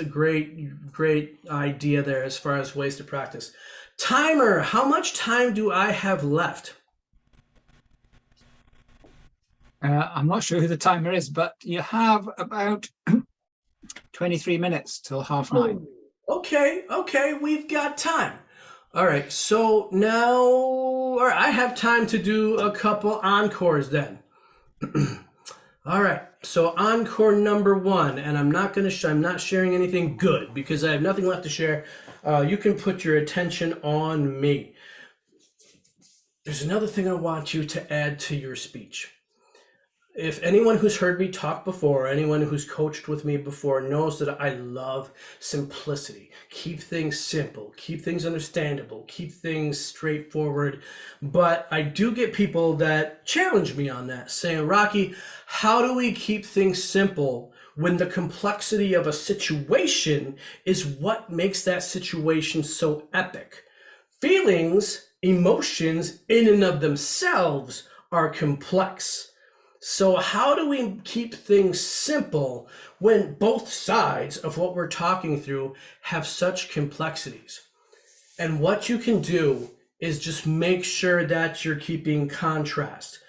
idea there as far as ways to practice. Timer, how much time do I have left? I'm not sure who the timer is, but you have about 23 minutes till 9:30. Okay, we've got time. All right, so now I have time to do a couple encores then. All right, so encore number 1, and I'm not sharing anything good because I have nothing left to share. You can put your attention on me. There's another thing I want you to add to your speech. If anyone who's heard me talk before, anyone who's coached with me before knows that I love simplicity. Keep things simple, keep things understandable, keep things straightforward. But I do get people that challenge me on that, saying, Rocky, how do we keep things simple when the complexity of a situation is what makes that situation so epic? Feelings, emotions in and of themselves are complex. So how do we keep things simple when both sides of what we're talking through have such complexities? And what you can do is just make sure that you're keeping contrast.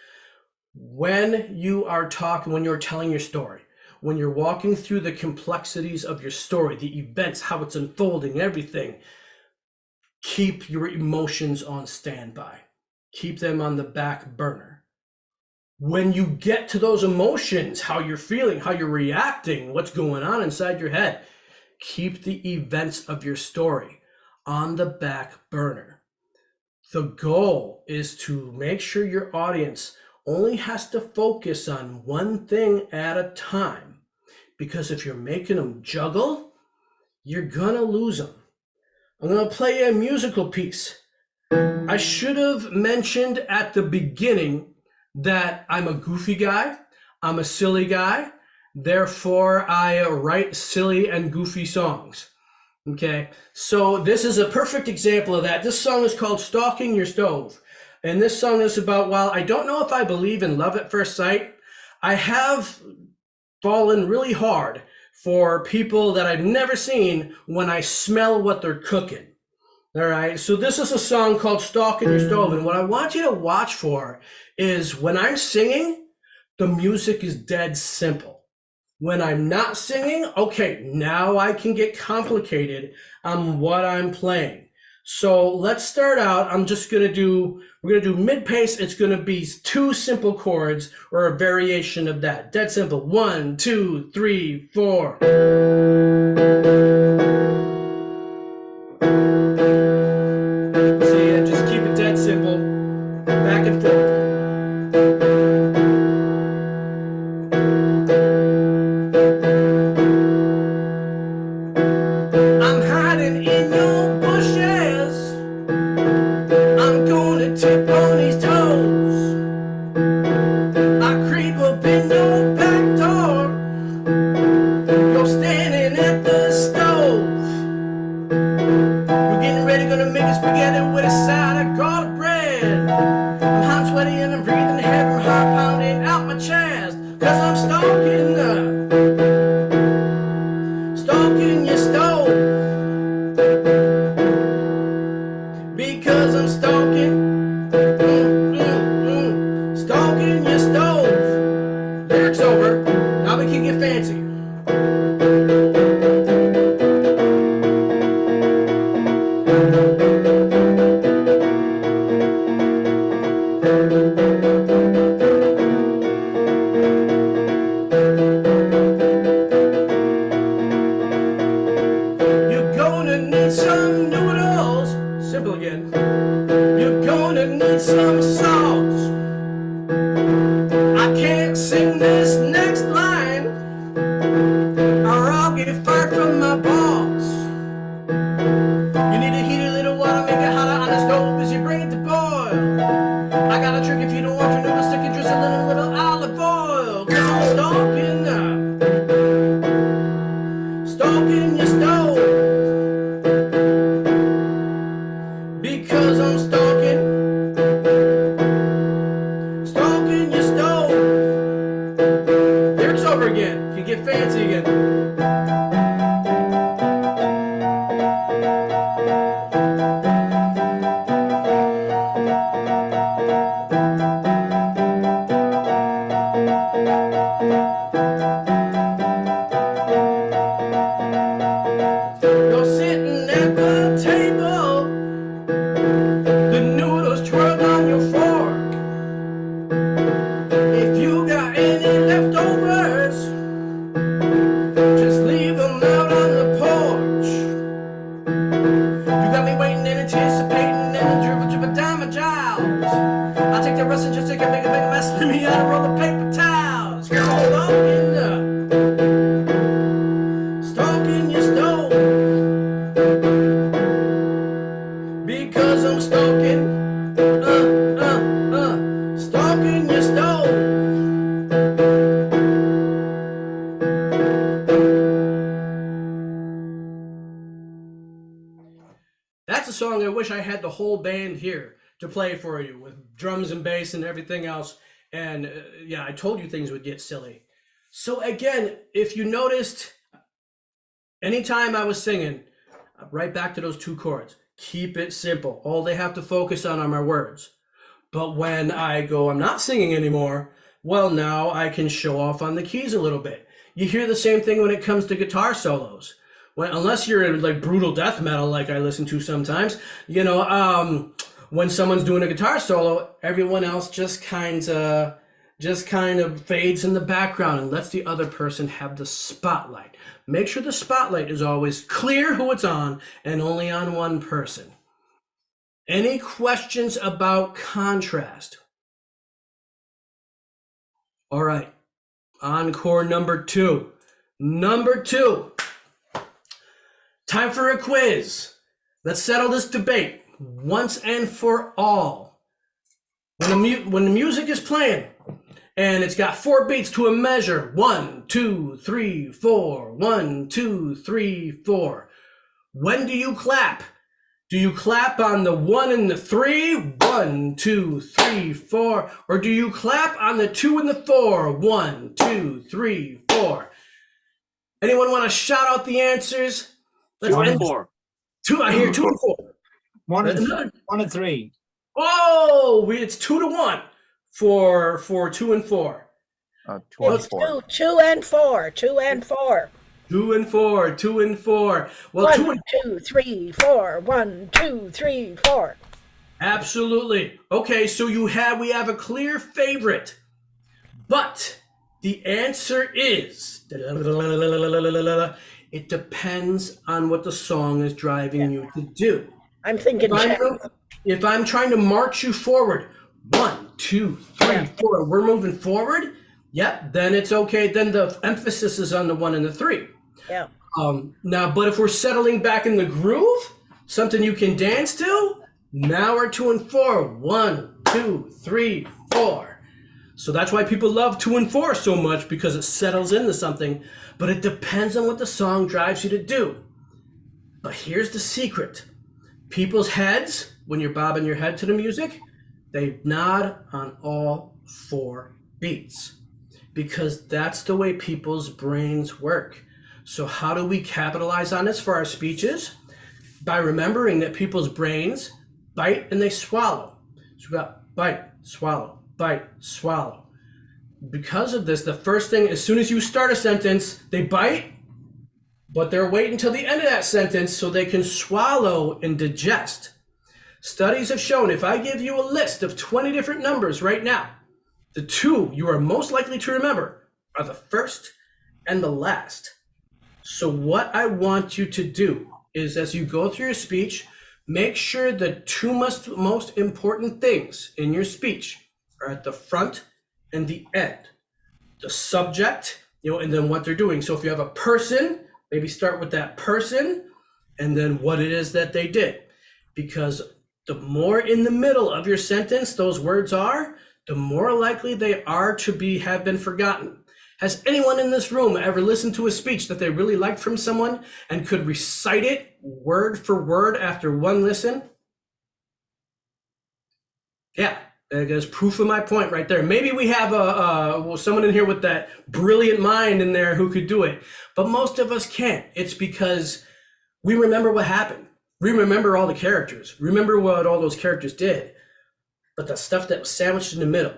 When you're telling your story, when you're walking through the complexities of your story, the events, how it's unfolding, everything, keep your emotions on standby. Keep them on the back burner. When you get to those emotions, how you're feeling, how you're reacting, what's going on inside your head, keep the events of your story on the back burner. The goal is to make sure your audience only has to focus on one thing at a time, because if you're making them juggle, you're gonna lose them. I'm gonna play a musical piece. I should have mentioned at the beginning that I'm a goofy guy, I'm a silly guy, therefore I write silly and goofy songs. Okay, so this is a perfect example of that. This song is called Stalking Your Stove. And this song is about, while I don't know if I believe in love at first sight, I have fallen really hard for people that I've never seen when I smell what they're cooking. All right, so this is a song called Stalking Your Stove, and what I want you to watch for is when I'm singing, the music is dead simple. When I'm not singing, okay, now I can get complicated on what I'm playing. So let's start out. We're gonna do mid-pace. It's gonna be 2 simple chords or a variation of that. Dead simple. 1, 2, 3, 4. So yeah, just keep it dead simple. Back and forth. I'm hiding in your bushes. I'm gonna tip on these toes. I creep up in your back door. You're standing at the stove. We're getting ready, gonna make a spaghetti with a side of garlic bread. I'm hot, sweaty, and I'm breathing heavy, heart pounding out my chest. Cause I'm stalking your stove. Because I'm stalking your stove. Lyrics over. Now we can get fancy. You're gonna need some noodles. Simple again. You're gonna need some salt. I can't sing this next line, or I'll get fired from my boss. You need to heat a little water, make it hotter on the stove as you bring it to boil. I got a trick if you don't want your noodles sticky, drizzle in a little olive oil. 'Cause I'm stalking table. The noodles twirl on your fork. If you got any leftovers, just leave them out on the porch. You got me waiting and anticipating and dribble down my jowls. I'll take the rest and just take a make a mess. Let me out a roll of paper towels. Stalking your stove. Because I'm stalking your stove. That's a song I wish I had the whole band here to play for you with drums and bass and everything else. And yeah, I told you things would get silly. So again, if you noticed, anytime I was singing, right back to those 2 chords. Keep it simple. All they have to focus on are my words. But when I go, I'm not singing anymore, well, now I can show off on the keys a little bit. You hear the same thing when it comes to guitar solos. Unless you're in like brutal death metal, like I listen to sometimes, you know, when someone's doing a guitar solo, everyone else just kind of fades in the background and lets the other person have the spotlight. Make sure the spotlight is always clear who it's on and only on one person. Any questions about contrast? All right, encore number 2. Number 2. Time for a quiz. Let's settle this debate once and for all. When the music is playing and it's got 4 beats to a measure, 1, 2, 3, 4, 1, 2, 3, 4. When do you clap? Do you clap on the 1 and the 3? 1, 2, 3, 4. Or do you clap on the 2 and the 4? 1, 2, 3, 4. Anyone want to shout out the answers? 2 and 4. 2. I hear 2 and 4. 1 and 3. Oh, it's 2 to 1 for 2 and 4. 2 and 4. 2 and 4. 2 and 4. 2 and 4. 2 and 4. Well, 1, 2, 3, 4. 1, 2, 3, 4. Absolutely. Okay, so we have a clear favorite, but the answer is it depends on what the song is driving you to do. I'm thinking if I'm trying to march you forward, 1, 2, 3, 4, we're moving forward. Yep, then it's okay. Then the emphasis is on the 1 and the 3. Yeah. Now, but if we're settling back in the groove, something you can dance to, now we're 2 and 4. 1, 2, 3, 4. So that's why people love 2 and 4 so much, because it settles into something. But it depends on what the song drives you to do. But here's the secret. People's heads, when you're bobbing your head to the music, they nod on all 4 beats, because that's the way people's brains work. So how do we capitalize on this for our speeches? By remembering that people's brains bite and they swallow. So we got bite, swallow, bite, swallow. Because of this, the first thing, as soon as you start a sentence, they bite, but they're waiting until the end of that sentence so they can swallow and digest. Studies have shown if I give you a list of 20 different numbers right now, the 2 you are most likely to remember are the first and the last. So what I want you to do is, as you go through your speech, make sure the 2 most important things in your speech are at the front and the end. The subject, and then what they're doing. So if you have a person, maybe start with that person and then what it is that they did. Because the more in the middle of your sentence those words are, the more likely they are to have been forgotten. Has anyone in this room ever listened to a speech that they really liked from someone and could recite it word for word after one listen? Yeah, there's proof of my point right there. Maybe we have someone in here with that brilliant mind in there who could do it, but most of us can't. It's because we remember what happened. We remember all the characters. Remember what all those characters did. But the stuff that was sandwiched in the middle,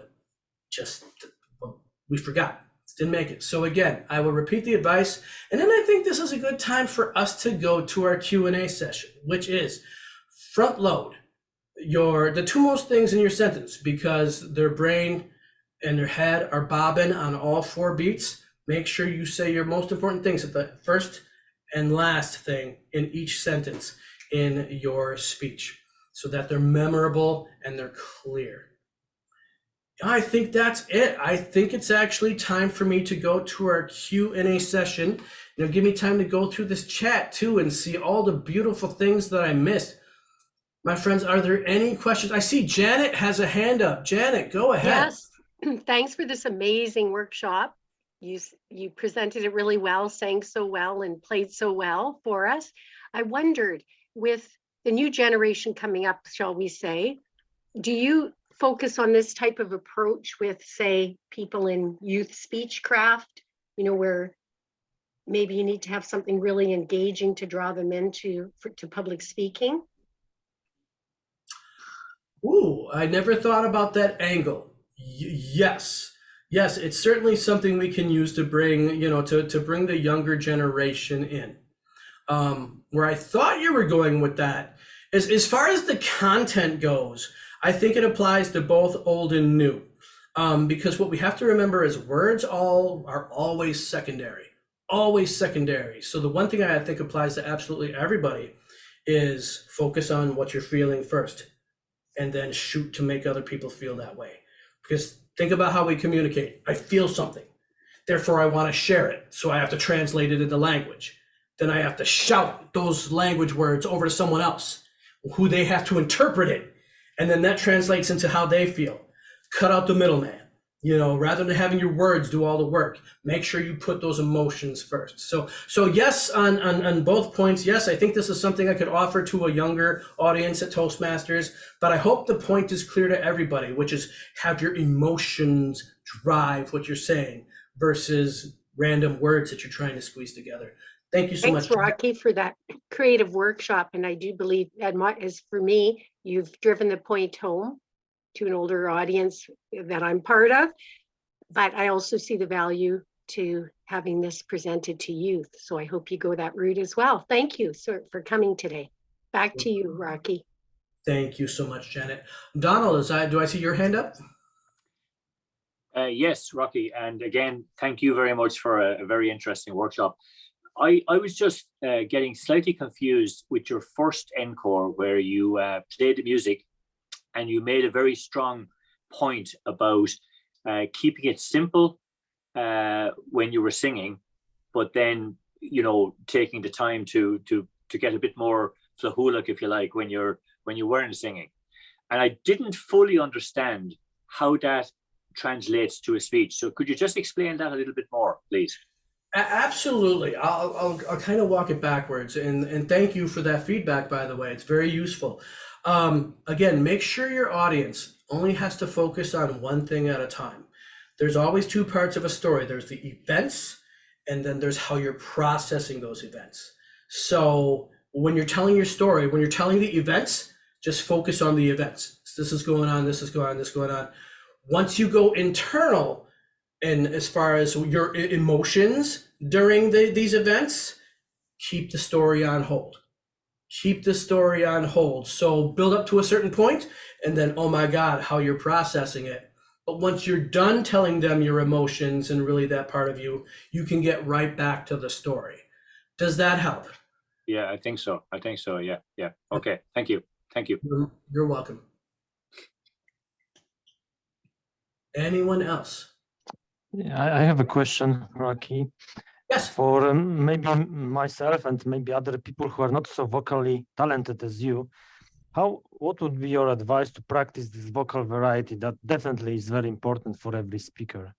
we forgot. Didn't make it. So again, I will repeat the advice, and then I think this is a good time for us to go to our Q&A session, which is front load the two most things in your sentence, because their brain and their head are bobbing on all 4 beats. Make sure you say your most important things at the first and last thing in each sentence in your speech, so that they're memorable and they're clear. I think that's it. I think it's actually time for me to go to our Q&A session. Give me time to go through this chat too and see all the beautiful things that I missed. My friends, are there any questions? I see Janet has a hand up. Janet, go ahead. Yes, thanks for this amazing workshop. You presented it really well, sang so well, and played so well for us. I wondered, with the new generation coming up, shall we say, do you focus on this type of approach with, say, people in youth speechcraft, where maybe you need to have something really engaging to draw them into to public speaking? Ooh, I never thought about that angle. Yes, it's certainly something we can use to bring, to bring the younger generation in. Where I thought you were going with that is, as far as the content goes, I think it applies to both old and new, because what we have to remember is words are always secondary. So the one thing I think applies to absolutely everybody is focus on what you're feeling first, and then shoot to make other people feel that way. Because think about how we communicate. I feel something, therefore I want to share it, so I have to translate it into language. Then I have to shout those language words over to someone else, who they have to interpret it. And then that translates into how they feel. Cut out the middleman. Rather than having your words do all the work, make sure you put those emotions first. So yes, on both points, yes, I think this is something I could offer to a younger audience at Toastmasters, but I hope the point is clear to everybody, which is have your emotions drive what you're saying versus random words that you're trying to squeeze together. Thank you so much. Thanks, Rocky, for that creative workshop. And I do believe, as for me, you've driven the point home to an older audience that I'm part of, but I also see the value to having this presented to youth. So I hope you go that route as well. Thank you for coming today. Back to you, Rocky. Thank you so much, Janet. Donald, do I see your hand up? Yes, Rocky. And again, thank you very much for a very interesting workshop. I was just getting slightly confused with your first encore, where you played the music and you made a very strong point about keeping it simple when you were singing, but then, taking the time to get a bit more flahulik, if you like, when you weren't singing. And I didn't fully understand how that translates to a speech. So could you just explain that a little bit more, please? Absolutely. I'll kind of walk it backwards, and thank you for that feedback, by the way. It's very useful. Again, make sure your audience only has to focus on one thing at a time. There's always 2 parts of a story. There's the events, and then there's how you're processing those events. So when you're telling your story, when you're telling the events, just focus on the events. This is going on, this is going on, this is going on. Once you go internal, and as far as your emotions during these events, keep the story on hold. Keep the story on hold. So build up to a certain point, and then, oh my God, how you're processing it. But once you're done telling them your emotions and really that part of you, you can get right back to the story. Does that help? Yeah, I think so. Yeah. Okay. Thank you. You're welcome. Anyone else? Yeah, I have a question, Rocky. Yes. For maybe myself and maybe other people who are not so vocally talented as you, what would be your advice to practice this vocal variety that definitely is very important for every speaker?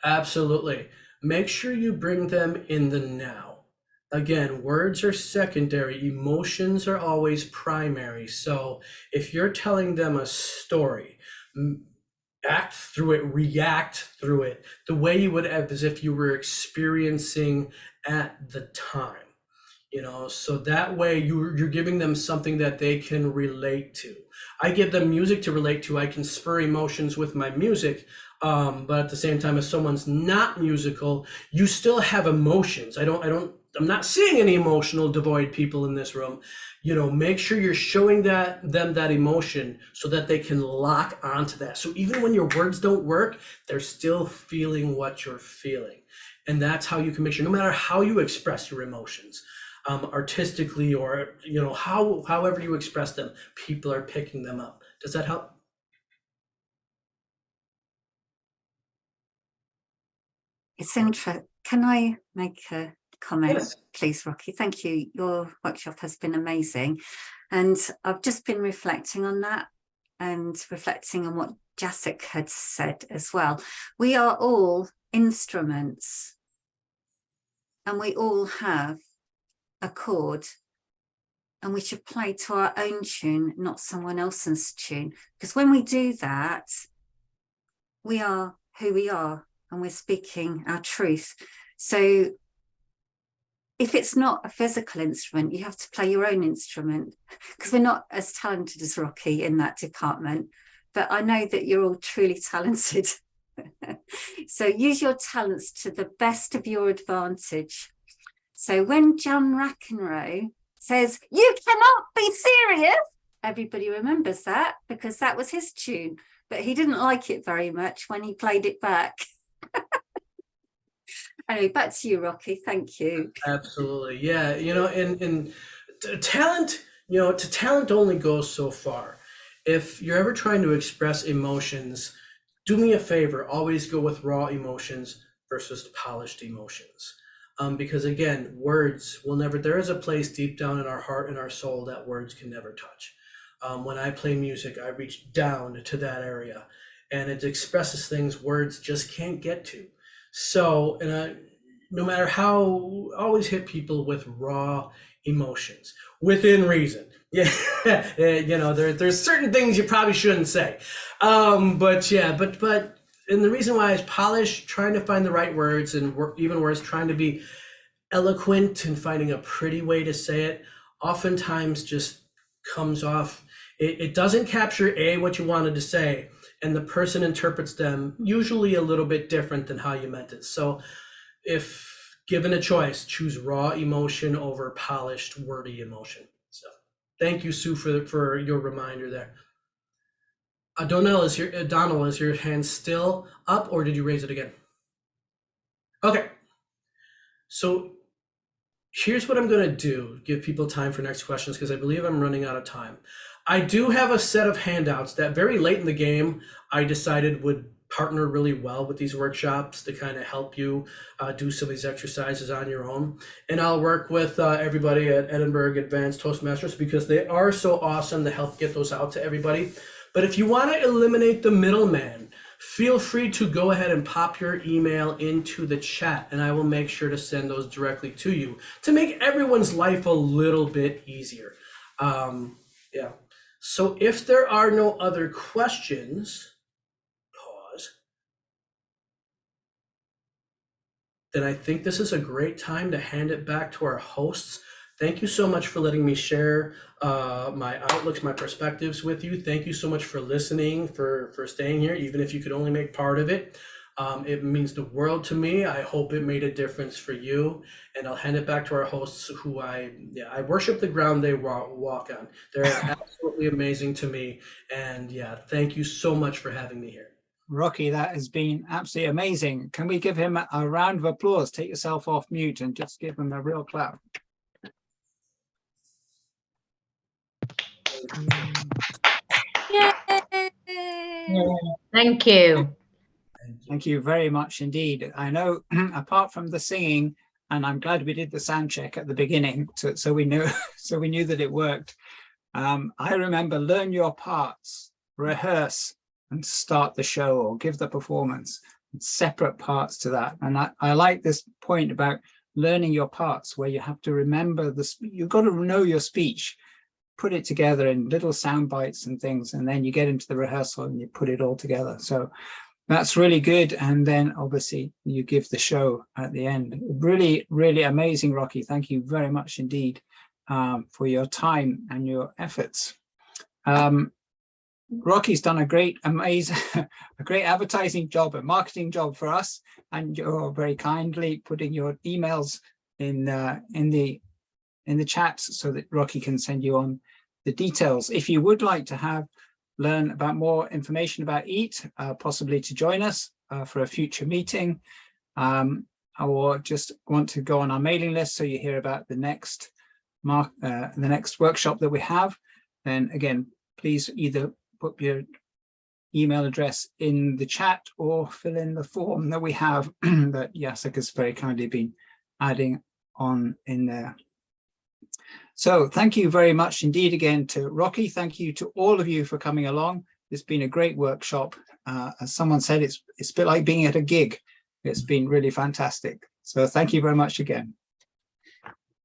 Absolutely. Make sure you bring them in the now. Again, words are secondary, emotions are always primary. So if you're telling them a story, act through it, react through it, the way you would have as if you were experiencing at the time. So that way you're giving them something that they can relate to. I give them music to relate to. I can spur emotions with my music. But at the same time, if someone's not musical, you still have emotions. I'm not seeing any emotional devoid people in this room. You know, make sure you're showing them that emotion so that they can lock onto that. So even when your words don't work, they're still feeling what you're feeling. And that's how you can make sure, no matter how you express your emotions, artistically, or, you know, however you express them, people are picking them up. Does that help? It's interesting. Can I make a comment, Yes. please, Rocky? Thank you. Your workshop has been amazing. And I've just been reflecting on that and reflecting on what Jacek had said as well. We are all instruments and we all have a chord, and we should play to our own tune, not someone else's tune. Because when we do that, we are who we are and we're speaking our truth. So if it's not a physical instrument, you have to play your own instrument, because we're not as talented as Rocky in that department, but I know that you're all truly talented. So use your talents to the best of your advantage. So when John McEnroe says, "You cannot be serious," everybody remembers that because that was his tune, but he didn't like it very much when he played it back. Anyway, back to you, Rocky. Thank you. Absolutely. Yeah. You know, and talent, you know, talent only goes so far. If you're ever trying to express emotions, do me a favor, always go with raw emotions versus polished emotions. Because again, words will never, there is a place deep down in our heart and our soul that words can never touch. When I play music, I reach down to that area and it expresses things words just can't get to. So, no matter how, always hit people with raw emotions within reason. Yeah, you know, there's certain things you probably shouldn't say. But and the reason why is polish, trying to find the right words, and even worse, trying to be eloquent and finding a pretty way to say it, oftentimes just comes off. It doesn't capture what you wanted to say, and the person interprets them usually a little bit different than how you meant it. So if given a choice, choose raw emotion over polished, wordy emotion. So thank you, Sue, for your reminder there. Donald, is your hand still up, or did you raise it again? Okay. So here's what I'm going to do, give people time for next questions, because I believe I'm running out of time. I do have a set of handouts that very late in the game, I decided would partner really well with these workshops to kind of help you do some of these exercises on your own. And I'll work with everybody at Edinburgh Advanced Toastmasters because they are so awesome to help get those out to everybody. But if you want to eliminate the middleman, feel free to go ahead and pop your email into the chat, and I will make sure to send those directly to you to make everyone's life a little bit easier. Yeah. So if there are no other questions, pause. Then I think this is a great time to hand it back to our hosts. Thank you so much for letting me share my outlooks, my perspectives with you. Thank you so much for listening, for staying here, even if you could only make part of it. It means the world to me. I hope it made a difference for you. And I'll hand it back to our hosts who I worship the ground they walk on. They're absolutely amazing to me. And yeah, thank you so much for having me here. Rocky, that has been absolutely amazing. Can we give him a round of applause? Take yourself off mute and just give him a real clap. Yeah, thank you. Thank you very much indeed. I know apart from the singing, and I'm glad we did the sound check at the beginning so we knew that it worked. I remember learn your parts, rehearse and start the show or give the performance, separate parts to that. And I like this point about learning your parts, where you have to remember this, you've got to know your speech, put it together in little sound bites and things, and then you get into the rehearsal and you put it all together. So that's really good. And then obviously you give the show at the end. Really, really amazing, Rocky. Thank you very much indeed for your time and your efforts. Rocky's done a great, amazing, a great advertising job, a marketing job for us, and you're very kindly putting your emails in the chats so that Rocky can send you on the details. If you would like to learn about more information about EAT, possibly to join us for a future meeting, or just want to go on our mailing list so you hear about the next workshop that we have, then again, please either put your email address in the chat or fill in the form that we have that Jacek has very kindly been adding on in there. So thank you very much indeed again to Rocky. Thank you to all of you for coming along. It's been a great workshop. As someone said, it's a bit like being at a gig. It's been really fantastic. So thank you very much again.